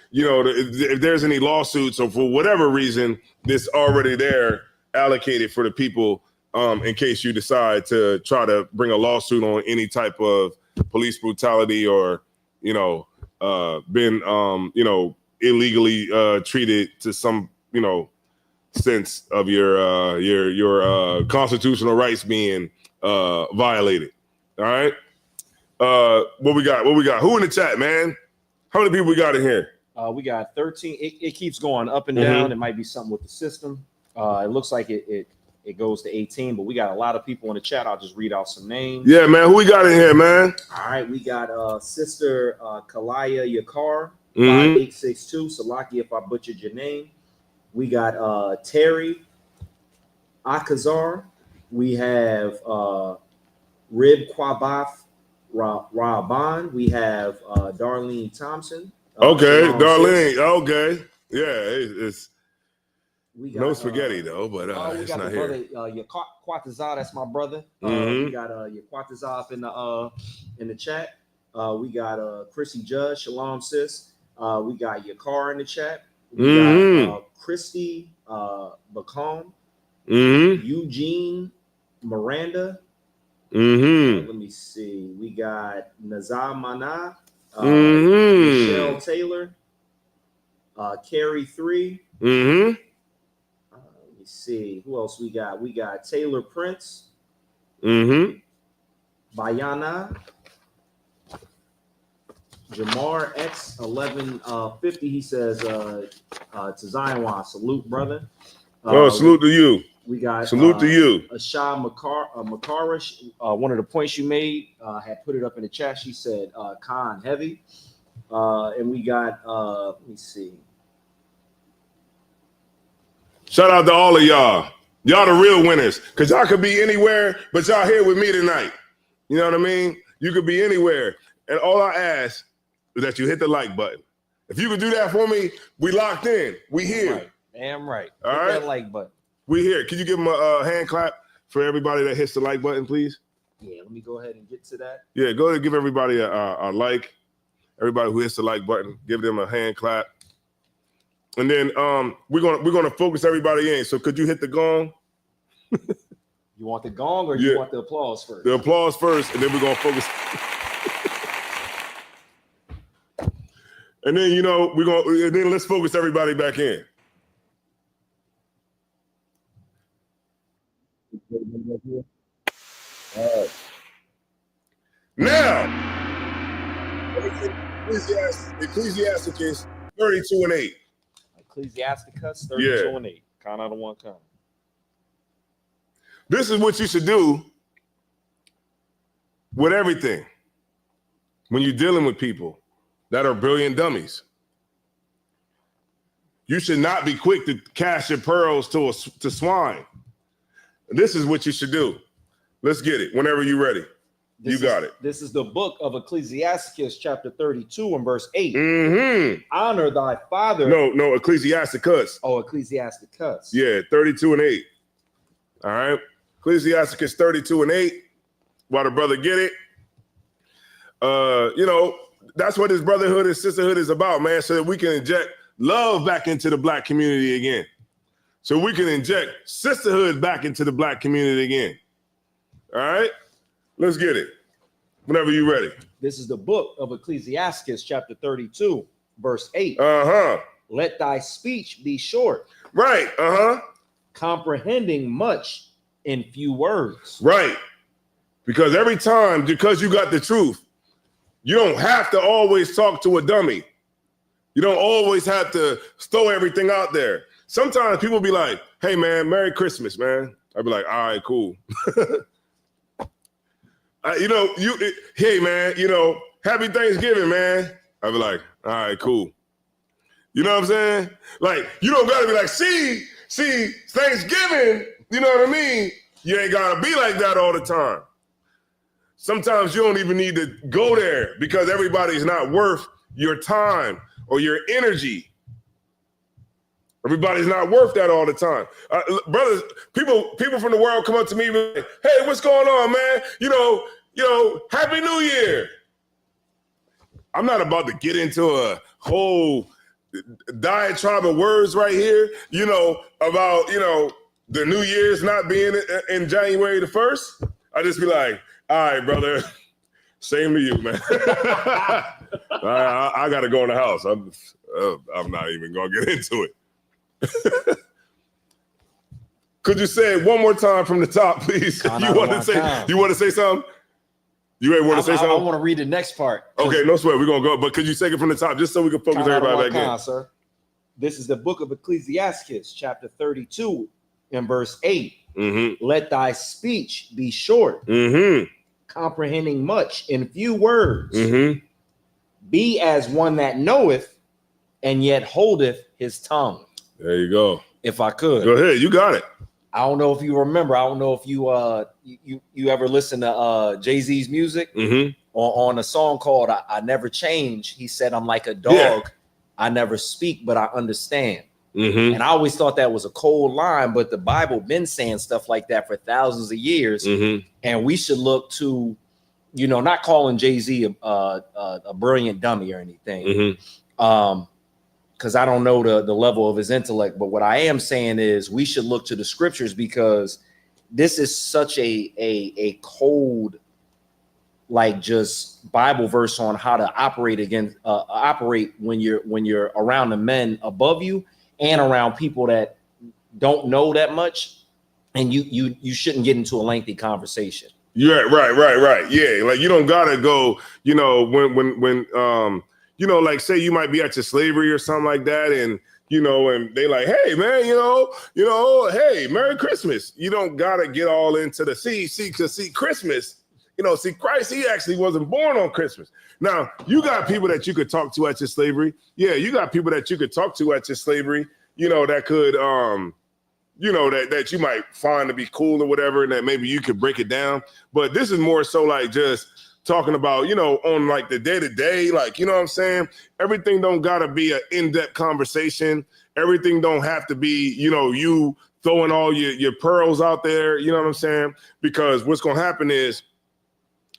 there's any lawsuits or for whatever reason, this already there allocated for the people in case you decide to try to bring a lawsuit on any type of police brutality or been illegally treated to some sense of your constitutional rights being violated. All right. What we got? Who in the chat, man? How many people we got in here? We got 13. It keeps going up and down. It might be something with the system. It looks like it goes to 18, but we got a lot of people in the chat. I'll just read out some names. Yeah, man. Who we got in here, man? All right, we got Sister Kalaya Yakar, 5862. Salaki, if I butchered your name. We got Terry Akazar. We have Rib Quabaf Raban. We have Darlene Thompson. Okay, Darlene. Okay, yeah, it's we got, no spaghetti though, but it's not here. Yaquataza, that's my brother. We got Yaquataza up in the chat. We got Chrissy Judge, Shalom sis. We got Yakar in the chat. We got Christy Bacom, Eugene Miranda. Let me see. We got Nazar Mana, Michelle Taylor, Carrie 3. Let me see who else we got. We got Taylor Prince, Mm-hmm. Bayana, Jamar X1150. He says to Zion, salute, brother. Salute to you. We got salute to you. Asha Makarish. One of the points you made, had put it up in the chat. She said Khan heavy. And we got let me see. Shout out to all of y'all. Y'all the real winners. Because y'all could be anywhere, but y'all here with me tonight. You know what I mean? You could be anywhere. And all I ask is that you hit the like button. If you could do that for me, we locked in. We here. Right. Damn right. All hit right. that like button. We here. Can you give them a hand clap for everybody that hits the like button, please? Yeah, let me go ahead and get to that. Yeah, go ahead and give everybody a like. Everybody who hits the like button, give them a hand clap. And then we're gonna focus everybody in. So could you hit the gong? You want the gong or you want the applause first? The applause first, and then we're gonna focus. And then then let's focus everybody back in. All right. Now, Ecclesiasticus 32:8. Ecclesiasticus 32:8. Count out of one count. This is what you should do with everything when you're dealing with people that are brilliant dummies. You should not be quick to cast your pearls to swine. This is what you should do. Let's get it whenever you're ready. You got it. This is the book of Ecclesiasticus, chapter 32 and verse 8. Mm-hmm. Honor thy father. No, Ecclesiasticus. Oh, Ecclesiasticus. Yeah, 32:8. All right. Ecclesiasticus 32:8. While the brother get it. That's what this brotherhood and sisterhood is about, man, so that we can inject love back into the black community again. So we can inject sisterhood back into the black community again. All right? Let's get it. Whenever you're ready. This is the book of Ecclesiasticus, chapter 32, verse 8. Uh-huh. Let thy speech be short. Right. Uh-huh. Comprehending much in few words. Right. Because because you got the truth, you don't have to always talk to a dummy. You don't always have to throw everything out there. Sometimes people be like, hey, man, Merry Christmas, man. I'd be like, all right, cool. Hey, man, Happy Thanksgiving, man. I'd be like, all right, cool. You know what I'm saying? Like, you don't got to be like, see, Thanksgiving, you know what I mean? You ain't got to be like that all the time. Sometimes you don't even need to go there because everybody's not worth your time or your energy. Everybody's not worth that all the time. Brothers, people from the world come up to me and be like, hey, what's going on, man? Happy New Year. I'm not about to get into a whole diatribe of words right here, about, the New Year's not being in January the 1st. I just be like, all right, brother, same to you, man. I got to go in the house. I'm not even going to get into it. Could you say it one more time from the top, please? You want to say something? You ain't want to say something? I want to read the next part. Okay, no sweat. We're going to go. But could you take it from the top just so we can focus everybody back in? Sir. This is the book of Ecclesiasticus, chapter 32 and verse 8. Mm-hmm. Let thy speech be short, comprehending much in few words. Mm-hmm. Be as one that knoweth and yet holdeth his tongue. There you go. If I could. Go ahead. You got it. I don't know if you remember. I don't know if you ever listen to Jay-Z's music on a song called I Never Change. He said, I'm like a dog. Yeah. I never speak, but I understand. Mm-hmm. And I always thought that was a cold line, but the Bible been saying stuff like that for thousands of years. Mm-hmm. And we should look to, not calling Jay-Z a brilliant dummy or anything. Mm-hmm. Because I don't know the level of his intellect, but what I am saying is we should look to the scriptures because this is such a cold, like just Bible verse on how to operate when you're around the men above you and around people that don't know that much, and you shouldn't get into a lengthy conversation. Yeah, right. Yeah, like you don't gotta go. You know, when you know, like say you might be at your slavery or something like that, and you know, and they like, hey man, you know, hey, Merry Christmas. You don't gotta get all into the see Christmas. You know, see Christ, he actually wasn't born on Christmas. Now you got people that you could talk to at your slavery. Yeah, you got people that you could talk to at your slavery. You know, that could you know, that you might find to be cool or whatever, and that maybe you could break it down. But this is more so like just talking about, you know, on like the day-to-day, like, you know what I'm saying? Everything don't gotta be an in-depth conversation. Everything don't have to be, you know, you throwing all your pearls out there, you know what I'm saying? Because what's gonna happen is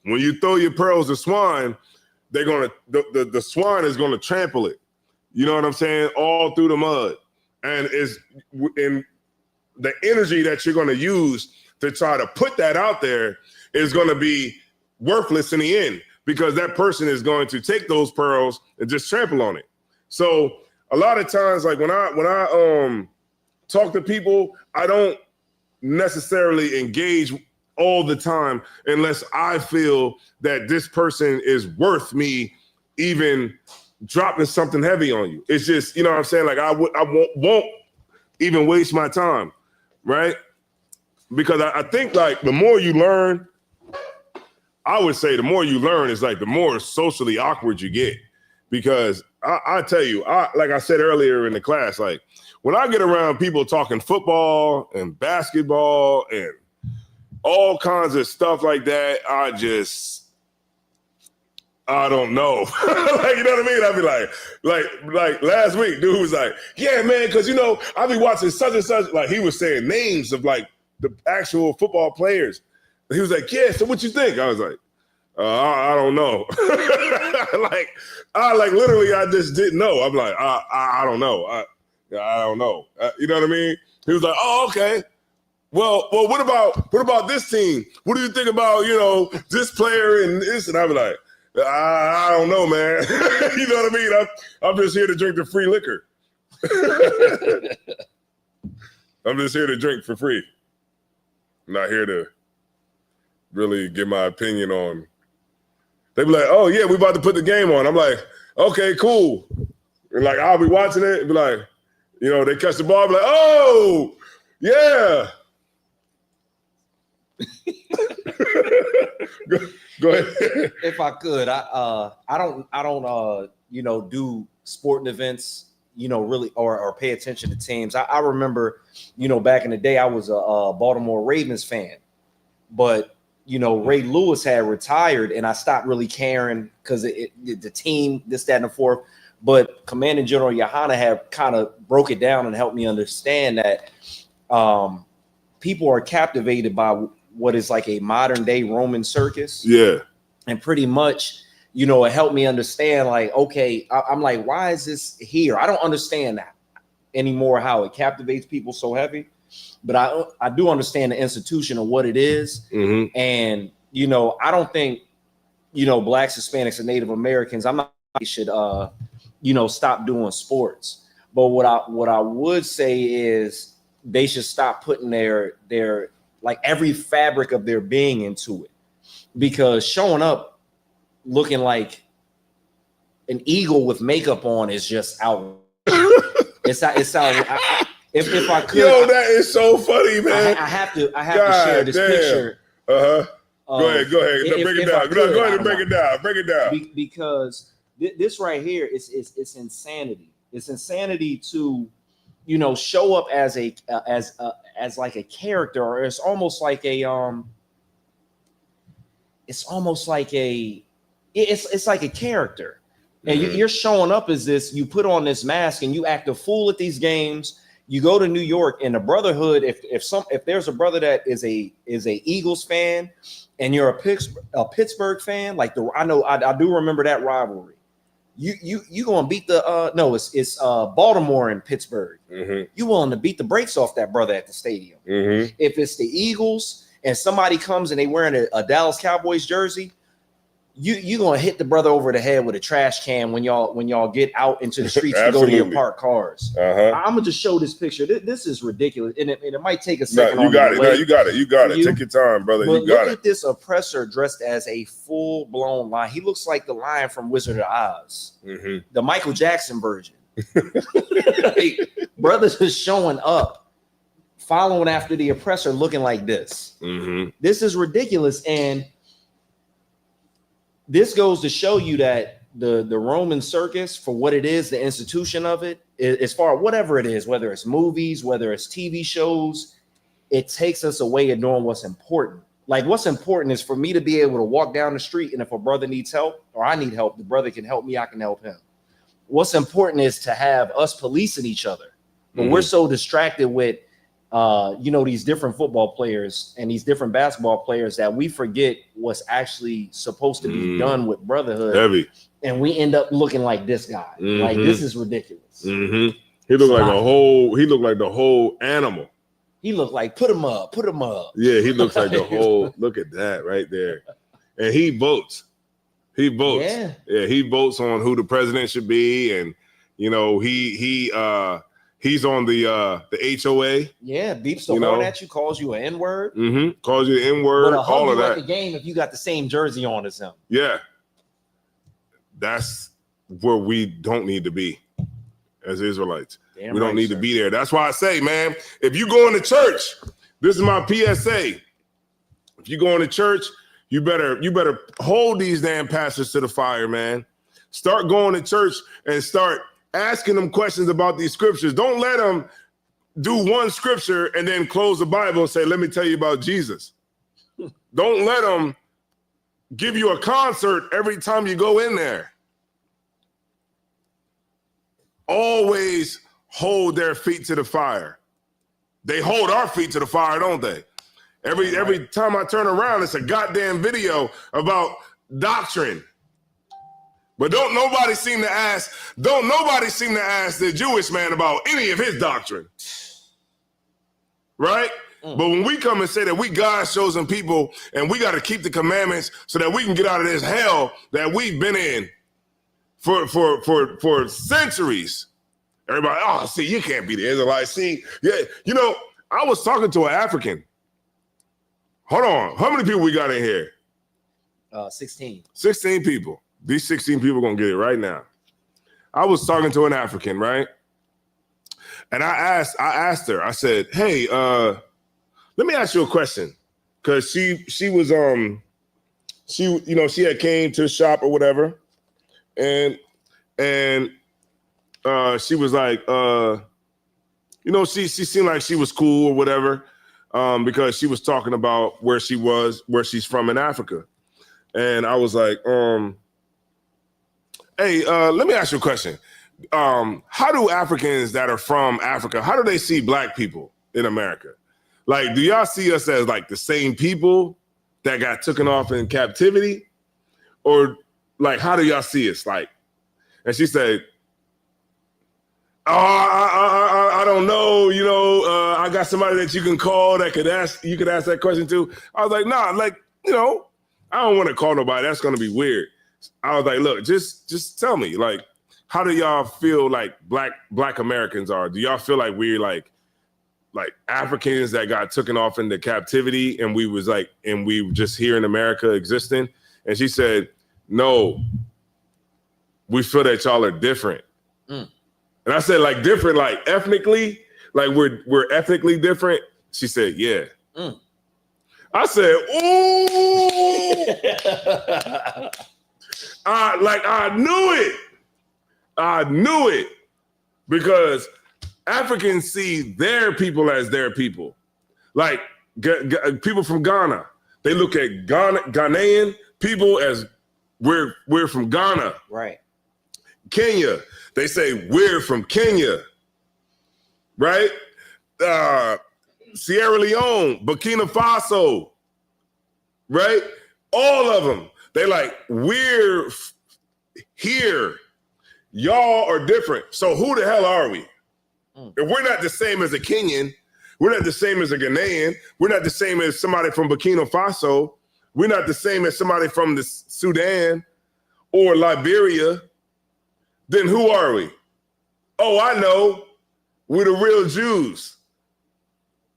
when you throw your pearls to swine, they're gonna the swine is gonna trample it. You know what I'm saying? All through the mud. And it's in the energy that you're going to use to try to put that out there is going to be worthless in the end, because that person is going to take those pearls and just trample on it. So a lot of times, like when I talk to people, I don't necessarily engage all the time unless I feel that this person is worth me even dropping something heavy on you. It's just, you know what I'm saying? Like I won't even waste my time. Right? Because I think like the more you learn, I would say the more you learn is like the more socially awkward you get. Because I tell you, like I said earlier in the class, like when I get around people talking football and basketball and all kinds of stuff like that, I don't know. Like, you know what I mean? I'd be like last week, dude was like, yeah, man, because, you know, I be watching such and such. Like, he was saying names of, like, the actual football players. He was like, yeah, so what you think? I was like, I don't know. Literally, I just didn't know. I'm like, I don't know. I don't know. You know what I mean? He was like, oh, okay. Well, what about this team? What do you think about, you know, this player and this? And I was like, I don't know, man. You know what I mean? I'm just here to drink the free liquor. I'm just here to drink for free. I'm not here to really give my opinion on. They be like, oh, yeah, we about to put the game on. I'm like, okay, cool. And like, I'll be watching it and be like, you know, they catch the ball, be like, oh, yeah. Go ahead. If I could, I don't you know, do sporting events, you know, really or pay attention to teams. I remember, you know, back in the day, I was a Baltimore Ravens fan, but you know, Ray Lewis had retired, and I stopped really caring because the team, this, that, and the fourth. But Commanding General Yohana had kind of broke it down and helped me understand that people are captivated by what is like a modern day Roman circus. Yeah. And pretty much, you know, it helped me understand, like, okay, I'm like, why is this here? I don't understand that anymore, how it captivates people so heavy. But I do understand the institution of what it is. Mm-hmm. And, you know, I don't think, you know, Blacks, Hispanics, and Native Americans, I'm not should you know, stop doing sports. But what I would say is they should stop putting their like every fabric of their being into it, because showing up looking like an eagle with makeup on is just out. It's out. If I could, yo, that is so funny, man. I have to share this picture. Go ahead. Break it down. Go ahead and break it down. Because this right here is insanity. It's insanity to, you know, show up as like a character, or it's almost like a it's like a character. And you're showing up as this, you put on this mask and you act a fool at these games. You go to New York, and the Brotherhood, if there's a brother that is a Eagles fan and you're a Pittsburgh fan, like I do remember that rivalry. You gonna beat it's Baltimore and Pittsburgh. Mm-hmm. You willing to beat the brakes off that brother at the stadium. Mm-hmm. If it's the Eagles and somebody comes and they wearing a Dallas Cowboys jersey, you gonna hit the brother over the head with a trash can when y'all get out into the streets to go to your parked cars. I'm gonna just show this picture. This is ridiculous, and it might take a second. No, you got it. No, you got it. You got it. Take your time, brother. But you got look at this oppressor dressed as a full-blown lion. He looks like the lion from Wizard of Oz, the Michael Jackson version. Brothers is showing up, following after the oppressor, looking like this. This is ridiculous, and this goes to show you that the Roman circus, for what it is, the institution of it, as far whatever it is, whether it's movies, whether it's TV shows, it takes us away and doing what's important. Like, what's important is for me to be able to walk down the street, and if a brother needs help or I need help, the brother can help me, I can help him. What's important is to have us policing each other. But we're so distracted with these different football players and these different basketball players that we forget what's actually supposed to be done with brotherhood. Heavy. And we end up looking like this guy. Like, this is ridiculous. He looked like the whole animal. He looked like put him up. Yeah, he looks like the whole. Look at that right there. And he votes. Yeah, he votes on who the president should be, and he's on the HOA. Yeah, beeps the horn at you, calls you an N-word. Calls you an N-word. All of that. At the game if you got the same jersey on as him. Yeah, that's where we don't need to be as Israelites. We don't need to be there. That's why I say, man, if you go into church, this is my PSA. If you go into church, you better hold these damn pastors to the fire, man. Start going to church and start asking them questions about these scriptures. Don't let them do one scripture and then close the Bible and say, let me tell you about Jesus. Don't let them give you a concert every time you go in there. Always hold their feet to the fire. They hold our feet to the fire, don't they? Every time I turn around, it's a goddamn video about doctrine. But don't nobody seem to ask the Jewish man about any of his doctrine. Right? But when we come and say that we God's chosen people and we got to keep the commandments so that we can get out of this hell that we've been in for centuries. Everybody, see, you can't be the Israelite. See, yeah, I was talking to an African. Hold on. How many people we got in here? 16. 16 people. These 16 people are going to get it right now. I was talking to an African, right? And I asked her, I said, hey, let me ask you a question. Because she was, she had came to the shop or whatever. And she was like, she seemed like she was cool or whatever. Because she was talking about where she's from in Africa. And I was like, hey, let me ask you a question. How do Africans that are from Africa, how do they see black people in America? Like, do y'all see us as like the same people that got taken off in captivity? Or like, how do y'all see us? Like, and she said, I don't know. I got somebody that you can call that you could ask that question to. I was like, nah, like, I don't want to call nobody. That's going to be weird. I was like, look, just tell me, like, how do y'all feel like black Americans are? Do y'all feel like we're like Africans that got taken off into captivity and we just here in America existing? And she said, no, we feel that y'all are different. And I said, like, different, like ethnically, like we're ethnically different. She said, yeah. I said, ooh. I knew it. Because Africans see their people as their people. Like people from Ghana, they look at Ghanaian people as we're from Ghana. Right. Kenya, they say we're from Kenya, right? Sierra Leone, Burkina Faso, right? All of them, they like, we're here. Y'all are different. So who the hell are we? If we're not the same as a Kenyan, we're not the same as a Ghanaian, we're not the same as somebody from Burkina Faso, We're not the same as somebody from the Sudan or Liberia. Then who are we? Oh, I know. We're the real Jews.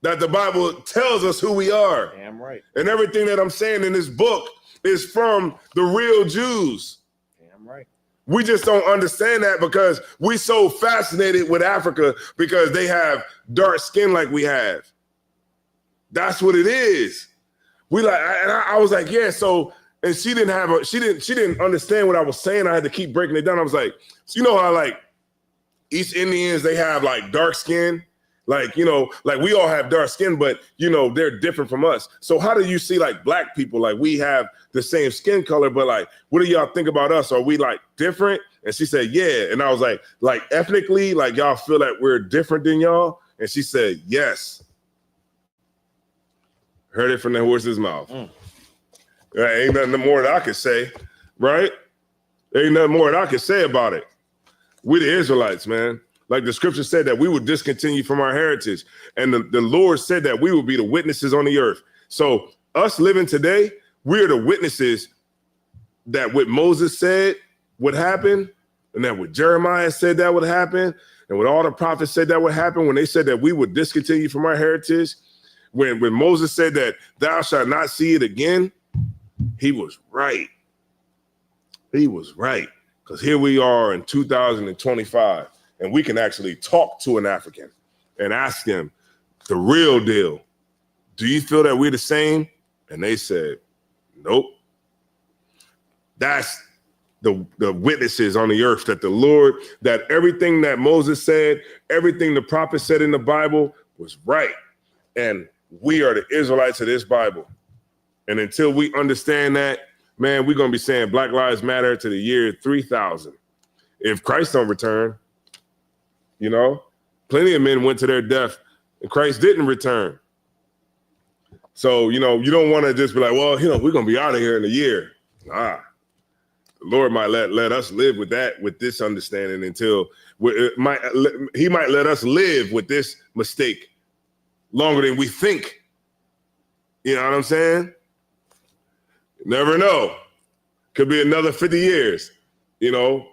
That the Bible tells us who we are. Damn right. And everything that I'm saying in this book is from the real Jews. Damn right. We just don't understand that because we're so fascinated with Africa because they have dark skin like we have. That's what it is. I was like, yeah. So, and she didn't understand what I was saying. I had to keep breaking it down. I was like, so you know how like East Indians, they have like dark skin. Like, you know, like we all have dark skin, but, you know, they're different from us. So how do you see like black people? Like we have the same skin color, but like, what do y'all think about us? Are we like different? And she said, yeah. And I was like ethnically, like y'all feel like we're different than y'all? And she said, yes. Heard it from the horse's mouth. Ain't nothing more that I could say, right? Ain't nothing more that I could say about it. We the Israelites, man. Like the scripture said that we would discontinue from our heritage. And the Lord said that we will be the witnesses on the earth. So us living today, we're the witnesses that what Moses said would happen, and that what Jeremiah said that would happen, and what all the prophets said that would happen when they said that we would discontinue from our heritage. When Moses said that thou shalt not see it again, he was right. He was right. Because here we are in 2025. And we can actually talk to an African and ask them the real deal. Do you feel that we're the same? And they said, nope. That's the witnesses on the earth that the Lord, that everything that Moses said, everything the prophet said in the Bible was right. And we are the Israelites of this Bible. And until we understand that, man, we're going to be saying Black Lives Matter to the year 3000. If Christ don't return. You know, plenty of men went to their death and Christ didn't return. So, you know, you don't want to just be like, well, you know, we're going to be out of here in a year. The Lord might let us live with that, with this understanding until he might let us live with this mistake longer than we think. You know what I'm saying? Never know. Could be another 50 years, you know.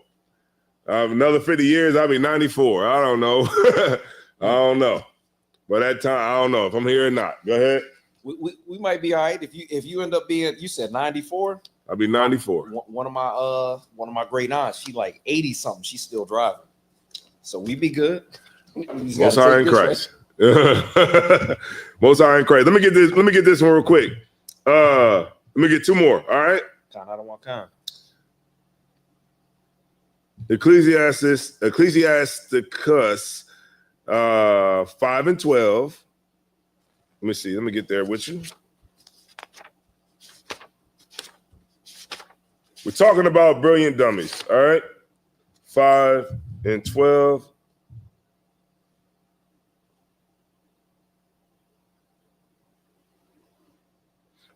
Another 50 years, I'll be 94. I don't know. I don't know. By that time, I don't know if I'm here or not. Go ahead. We might be all right if you end up being. You said 94. I'll be 94. One of my great aunts, she like 80 something. She's still driving, so we be good. Most High in Christ. Most High in Christ. Let me get this one real quick. Let me get two more. All right. I don't want kind. Ecclesiasticus 5 and 12. Let me see. Let me get there with you. We're talking about brilliant dummies. All right. 5 and 12.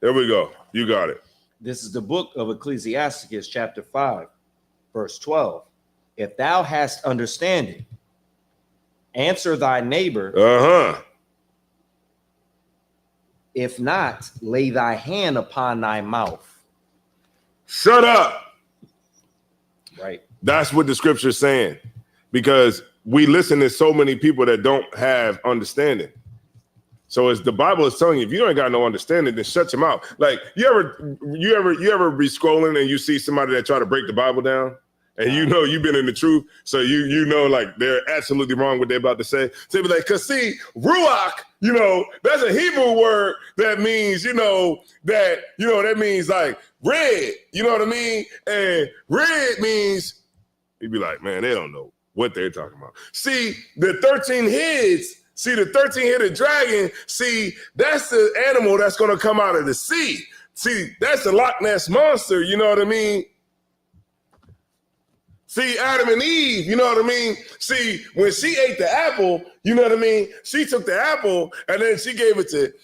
There we go. You got it. This is the book of Ecclesiasticus, chapter 5, verse 12. If thou hast understanding, answer thy neighbor. If not, lay thy hand upon thy mouth. Shut up. Right. That's what the scripture is saying. Because we listen to so many people that don't have understanding. So as the Bible is telling you, if you ain't got no understanding, then shut your mouth. Like you ever be scrolling and you see somebody that try to break the Bible down? And you know you've been in the truth, so you know like they're absolutely wrong what they're about to say. So they be like, cause see, ruach, you know, that's a Hebrew word that means, that means like red, you know what I mean? And red means, you'd be like, man, they don't know what they're talking about. See, the 13 heads, the 13-headed dragon, that's the animal that's gonna come out of the sea. See, that's the Loch Ness monster, you know what I mean? See, Adam and Eve, you know what I mean? See, when she ate the apple, you know what I mean? She took the apple and then she gave it to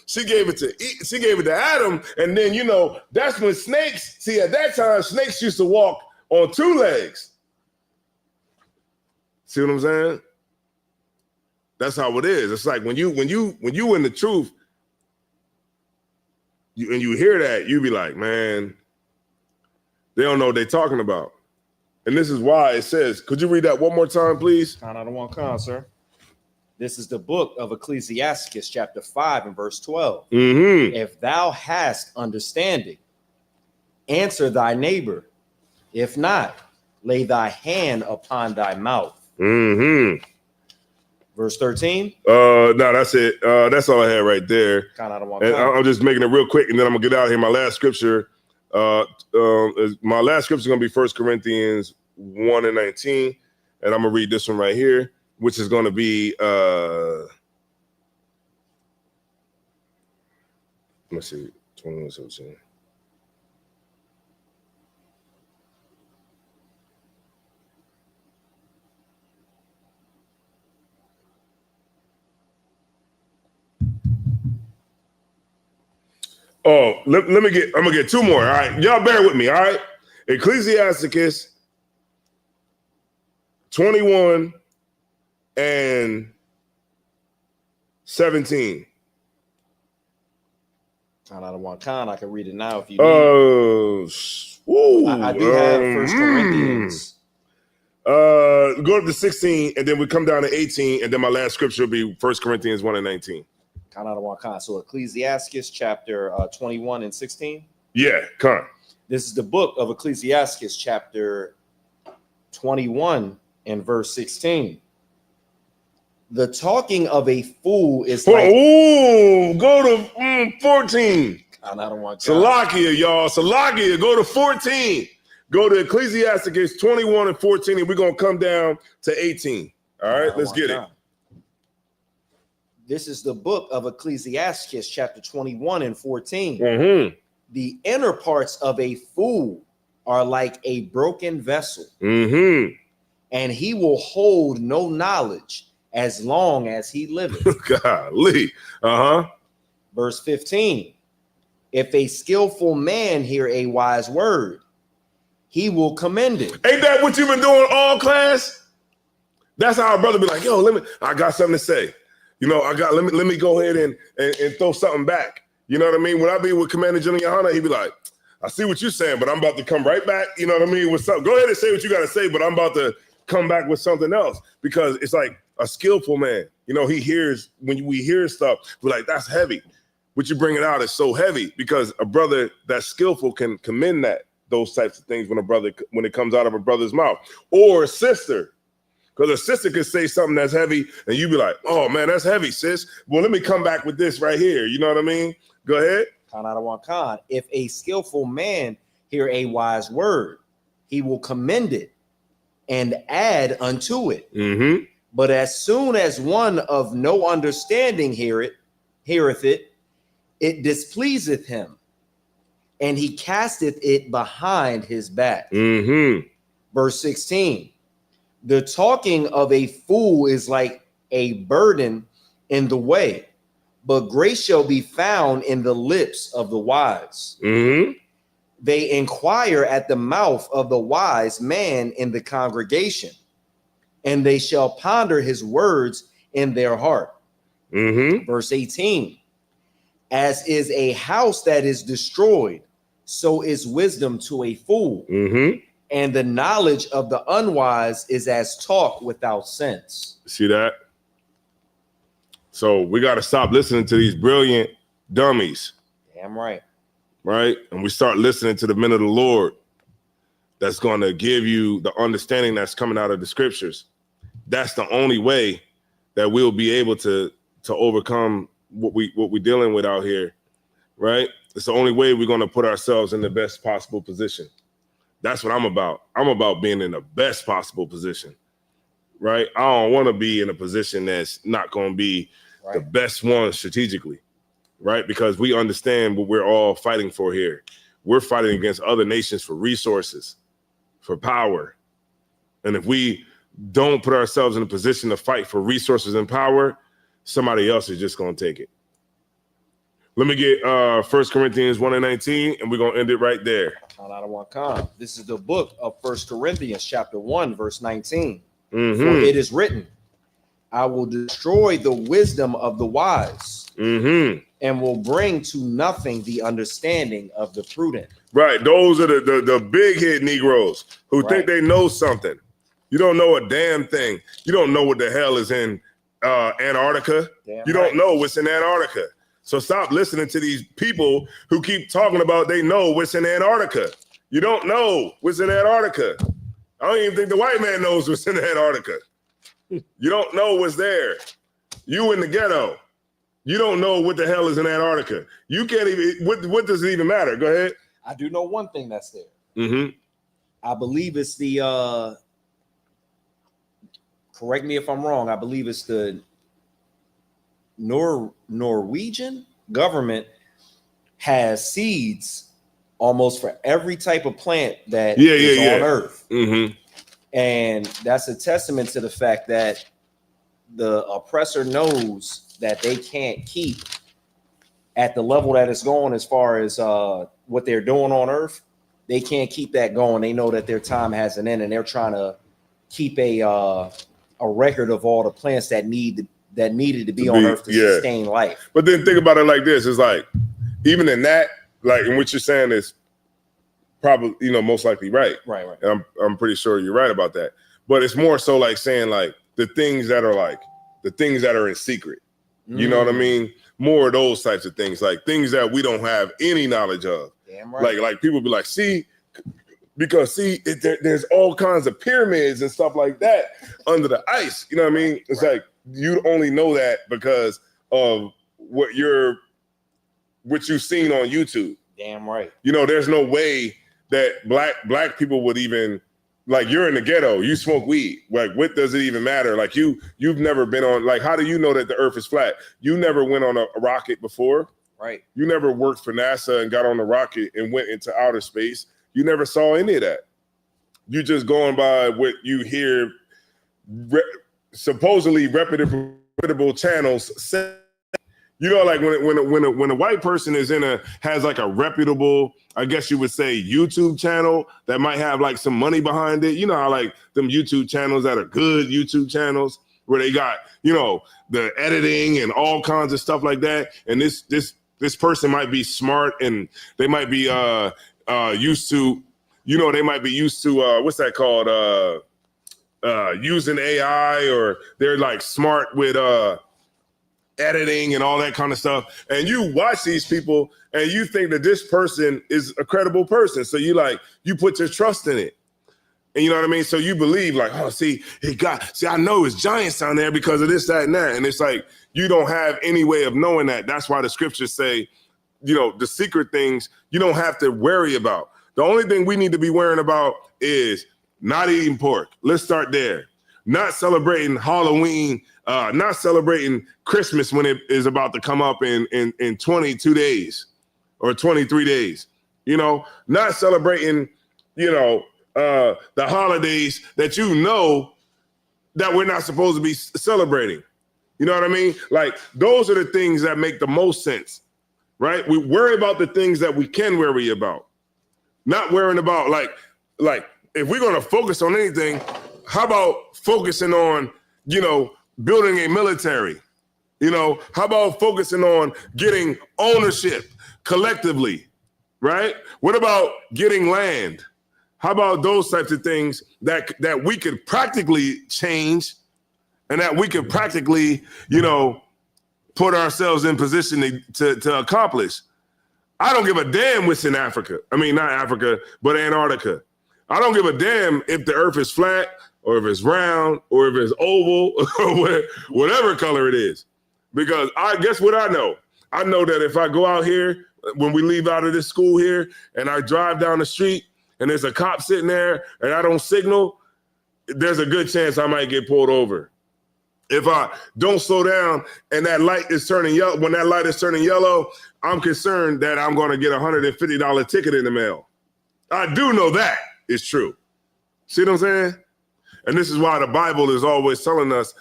Adam. And then, you know, that's when snakes, at that time, snakes used to walk on two legs. See what I'm saying? That's how it is. It's like when you in the truth, you hear that, you be like, man, they don't know what they're talking about. And this is why it says, could you read that one more time, please? Count out of one con, sir. This is the book of Ecclesiasticus, chapter 5 and verse 12. If thou hast understanding, answer thy neighbor. If not, lay thy hand upon thy mouth. Verse 13. No, that's it. That's all I had right there. Count out of one and con. I'm just making it real quick, and then I'm gonna get out of here. My last scripture is gonna be 1 Corinthians 1 and 19, and I'm gonna read this one right here, which is gonna be let's see, 21:17. Oh, I'm gonna get two more. All right, y'all bear with me. All right, Ecclesiasticus 21 and 17. Count out of one con. I can read it now if you need. I do have 1 Corinthians. Go up to 16, and then we come down to 18, and then my last scripture will be 1 Corinthians 1 and 19. Count out of one con. So Ecclesiasticus chapter 21 and 16. Yeah, con. This is the book of Ecclesiasticus chapter 21 and verse 16. The talking of a fool is like... Ooh, go to 14. Count out of one con. Salakia, y'all. Salakia, go to 14. Go to Ecclesiasticus 21 and 14, and we're going to come down to 18. All right, let's get it. This is the book of Ecclesiasticus, chapter 21 and 14. The inner parts of a fool are like a broken vessel, and he will hold no knowledge as long as he liveth. Golly. Verse 15. If a skillful man hear a wise word, he will commend it. Ain't that what you've been doing all class? That's how our brother be like, yo, I got something to say. You know, let me go ahead and throw something back. You know what I mean? When I be with Commander General Yohana, he be like, I see what you're saying, but I'm about to come right back. You know what I mean? With something. Go ahead and say what you got to say, but I'm about to come back with something else, because it's like a skillful man. You know, he hears, when we hear stuff, we're like, that's heavy. What you bring it out is so heavy, because a brother that's skillful can commend those types of things when it comes out of a brother's mouth, or a sister. Because a sister could say something that's heavy, and you be like, oh, man, that's heavy, sis. Well, let me come back with this right here. You know what I mean? Go ahead. Count out of one con. If a skillful man hear a wise word, he will commend it and add unto it. But as soon as one of no understanding heareth it, it displeaseth him, and he casteth it behind his back. Verse 16. The talking of a fool is like a burden in the way, but grace shall be found in the lips of the wise. They inquire at the mouth of the wise man in the congregation, and they shall ponder his words in their heart. Verse 18. As is a house that is destroyed, so is wisdom to a fool. And the knowledge of the unwise is as talk without sense. See that? So we got to stop listening to these brilliant dummies. Damn right. Right? And we start listening to the men of the Lord that's going to give you the understanding that's coming out of the scriptures. That's the only way that we'll be able to overcome what we're dealing with out here. Right? It's the only way we're going to put ourselves in the best possible position. That's what I'm about. I'm about being in the best possible position, right? I don't want to be in a position that's not going to be the best one strategically, right? Because we understand what we're all fighting for here. We're fighting against other nations for resources, for power. And if we don't put ourselves in a position to fight for resources and power, somebody else is just going to take it. Let me get 1 Corinthians 1 and 19, and we're going to end it right there. This is the book of 1 Corinthians chapter 1, verse 19. For it is written, I will destroy the wisdom of the wise, and will bring to nothing the understanding of the prudent. Right. Those are the big head Negroes who think they know something. You don't know a damn thing. You don't know what the hell is in Antarctica. You don't know what's in Antarctica. So stop listening to these people who keep talking about they know what's in Antarctica. You don't know what's in Antarctica. I don't even think the white man knows what's in Antarctica. You don't know what's there. You in the ghetto. You don't know what the hell is in Antarctica. You can't even, what does it even matter? Go ahead. I do know one thing that's there. I believe it's the, correct me if I'm wrong, I believe it's the Norwegian government has seeds almost for every type of plant that is on Earth. And that's a testament to the fact that the oppressor knows that they can't keep at the level that it's going as far as what they're doing on Earth. They can't keep that going. They know that their time has an end, and they're trying to keep a record of all the plants that needed to be on Earth to sustain life. But then think about it like this: it's like even in that, like, in what you're saying is probably, you know, most likely right. Right. And I'm pretty sure you're right about that. But it's more so like saying like the things that are in secret. You know what I mean? More of those types of things, like things that we don't have any knowledge of. Damn right. Like people be like, there's all kinds of pyramids and stuff like that under the ice. You know what I mean? It's like you only know that because of what you've seen on YouTube. Damn right. You know, there's no way that black people would even, like, you're in the ghetto, you smoke weed. Like, what does it even matter? Like, you've never been on, like, how do you know that the earth is flat? You never went on a rocket before. Right. You never worked for NASA and got on a rocket and went into outer space. You never saw any of that. You just going by what you hear supposedly reputable channels say. You know, like when a white person has like a reputable, I guess you would say, YouTube channel that might have like some money behind it. You know how like them YouTube channels that are good YouTube channels where they got, you know, the editing and all kinds of stuff like that. And this person might be smart and they might be used to, you know, they might be used to what's that called? Using AI, or they're like smart with editing and all that kind of stuff. And you watch these people and you think that this person is a credible person. So you put your trust in it. And you know what I mean? So you believe like, oh, I know it's giants down there because of this, that, and that. And it's like, you don't have any way of knowing that. That's why the scriptures say, you know, the secret things you don't have to worry about. The only thing we need to be worrying about is not eating pork. Let's start there. Not celebrating Halloween, not celebrating Christmas when it is about to come up in 22 days or 23 days. You know, not celebrating, you know, the holidays that you know that we're not supposed to be celebrating. You know what I mean? Like, those are the things that make the most sense, right? We worry about the things that we can worry about, not worrying about like if we're going to focus on anything, how about focusing on, you know, building a military? You know, how about focusing on getting ownership collectively, right? What about getting land? How about those types of things that we could practically change and that we could practically, you know, put ourselves in position to accomplish? I don't give a damn what's in Africa. I mean, not Africa, but Antarctica. I don't give a damn if the earth is flat or if it's round or if it's oval or whatever color it is. Because I guess what I know? I know that if I go out here, when we leave out of this school here and I drive down the street and there's a cop sitting there and I don't signal, there's a good chance I might get pulled over. If I don't slow down and that light is turning yellow, when that light is turning yellow, I'm concerned that I'm going to get a $150 ticket in the mail. I do know that is true. See what I'm saying? And this is why the Bible is always telling us,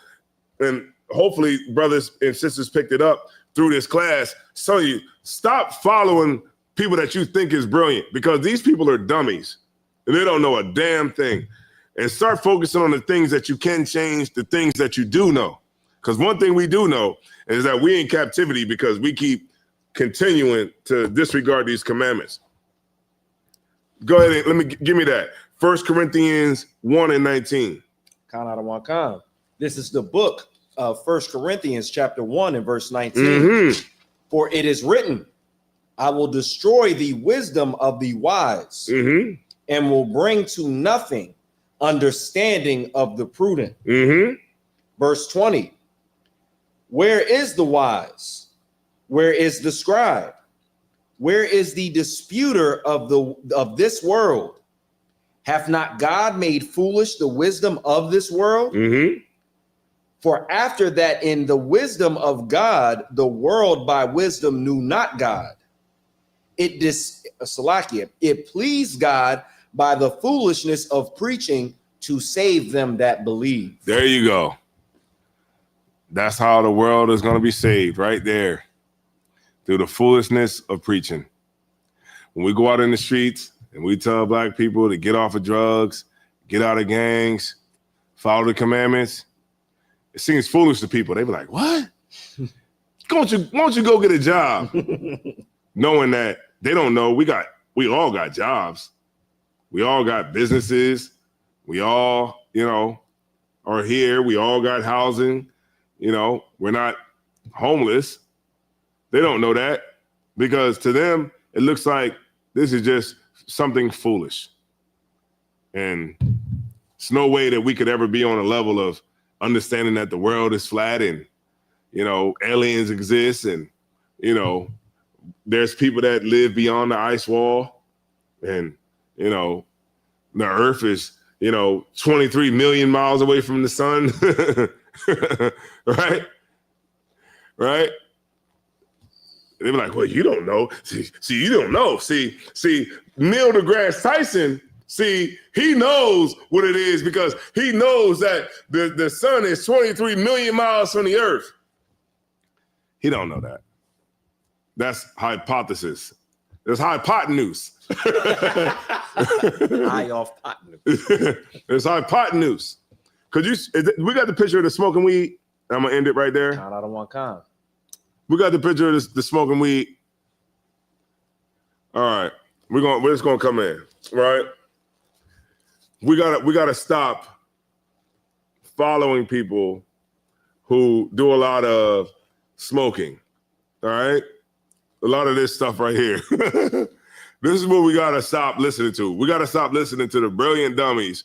and hopefully brothers and sisters picked it up through this class, so you stop following people that you think is brilliant, because these people are dummies and they don't know a damn thing. And start focusing on the things that you can change, the things that you do know. Because one thing we do know is that we in captivity because we keep continuing to disregard these commandments. Go ahead and give me that. 1 Corinthians 1:19. Count out of one count. This is the book of 1 Corinthians chapter 1 and verse 19. Mm-hmm. For it is written, I will destroy the wisdom of the wise Mm-hmm. and will bring to nothing understanding of the prudent. Mm-hmm. Verse 20. Where is the wise? Where is the scribe? Where is the disputer of this world? Hath not God made foolish the wisdom of this world? Mm-hmm. For after that, in the wisdom of God, the world by wisdom knew not God. It pleased God by the foolishness of preaching to save them that believe. There you go. That's how the world is going to be saved, right there. Through the foolishness of preaching. When we go out in the streets and we tell black people to get off of drugs, get out of gangs, follow the commandments, it seems foolish to people. They be like, what? Won't you go get a job? Knowing that they don't know we all got jobs. We all got businesses. We all, are here. We all got housing. We're not homeless. They don't know that because to them, it looks like this is just something foolish. And it's no way that we could ever be on a level of understanding that the world is flat and, aliens exist and, there's people that live beyond the ice wall and, the earth is, 23 million miles away from the sun. Right? Right? They were like, well, you don't know. See, you don't know. See, Neil deGrasse Tyson, he knows what it is because he knows that the sun is 23 million miles from the earth. He don't know that. That's hypothesis. There's hypotenuse. High off hypotenuse. There's hypotenuse. We got the picture of the smoking weed. I'm going to end it right there. Count out of one count. We got the picture of the smoking weed. All right. We're just gonna come in, right? We gotta stop following people who do a lot of smoking. All right. A lot of this stuff right here. This is what we gotta stop listening to. We gotta stop listening to the brilliant dummies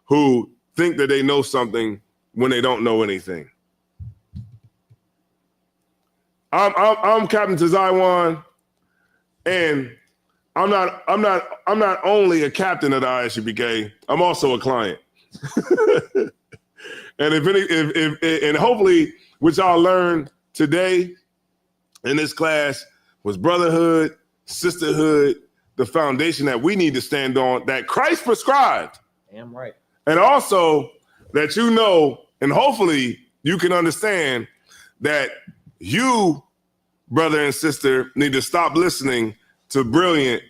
who think that they know something when they don't know anything. I'm Captain Tazaiwan, and I'm not only a captain of the ISUPK, I'm also a client. And and hopefully what y'all learned today in this class was brotherhood, sisterhood, the foundation that we need to stand on that Christ prescribed. Damn right. And also that and hopefully you can understand that you, brother and sister, need to stop listening to brilliant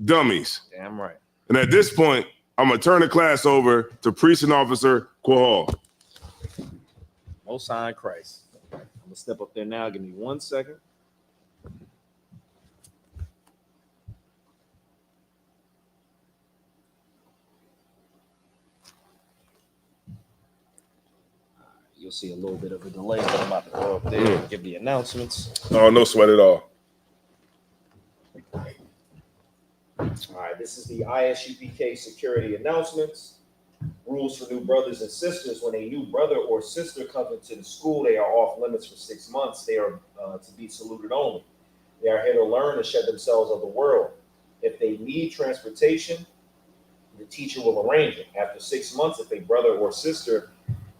dummies. Damn right. And at this point, I'm going to turn the class over to Precinct Officer Quahal. Most High in Christ. I'm going to step up there now. Give me 1 second. You'll see a little bit of a delay, but I'm about to go up there and give the announcements. Oh, no sweat at all. All right, this is the ISUPK security announcements. Rules for new brothers and sisters. When a new brother or sister comes into the school, they are off limits for 6 months. They are to be saluted only. They are here to learn and shed themselves of the world. If they need transportation, the teacher will arrange it. After 6 months, if a brother or sister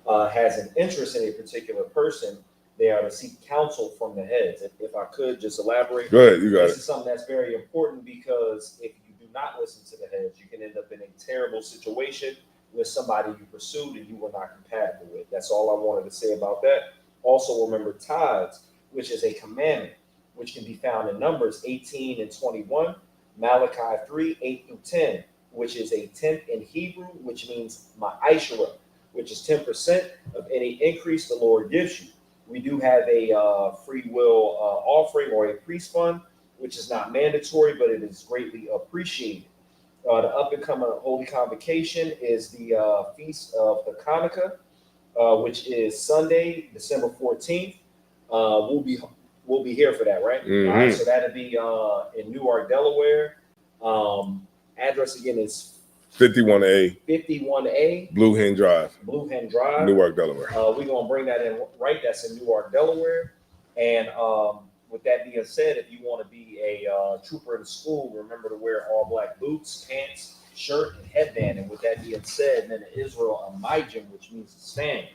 has an interest in a particular person, they are to seek counsel from the heads. If I could just elaborate. Go ahead, you got it. This is something that's very important because if you do not listen to the heads, you can end up in a terrible situation with somebody you pursued and you were not compatible with. That's all I wanted to say about that. Also remember tithes, which is a commandment, which can be found in Numbers 18 and 21, Malachi 3, 8 through 10, which is a tenth in Hebrew, which means ma'ashara, which is 10% of any increase the Lord gives you. We do have a free will offering or a priest fund, which is not mandatory, but it is greatly appreciated. The up and coming Holy Convocation is the Feast of the Hanukkah, which is Sunday, December 14th. We'll be here for that, right? Mm-hmm. All right, so that'll be in Newark, Delaware. Address again is 51A 51A Blue Hen Drive, Newark, Delaware. We're gonna bring that in right. That's in Newark, Delaware. And with that being said, if you want to be a trooper in the school, remember to wear all black boots, pants, shirt, and headband. And with that being said, then Israel Amijim, which means to stand.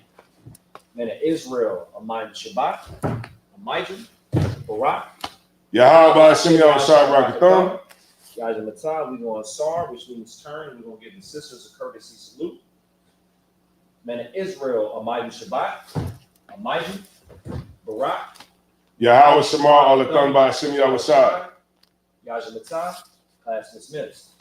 Then Israel Amijim Shabbat, Amijim, Barak. Yahweh Hashem Yahushua Rakathon. Yajim Matah, we going Sar, which means turn. We're gonna give the sisters a courtesy salute. Then Israel Amijim Shabbat, Amijim, Barak. Yahweh Shema Alathon by Hashem Yahushua. Yajim Matah, class dismissed.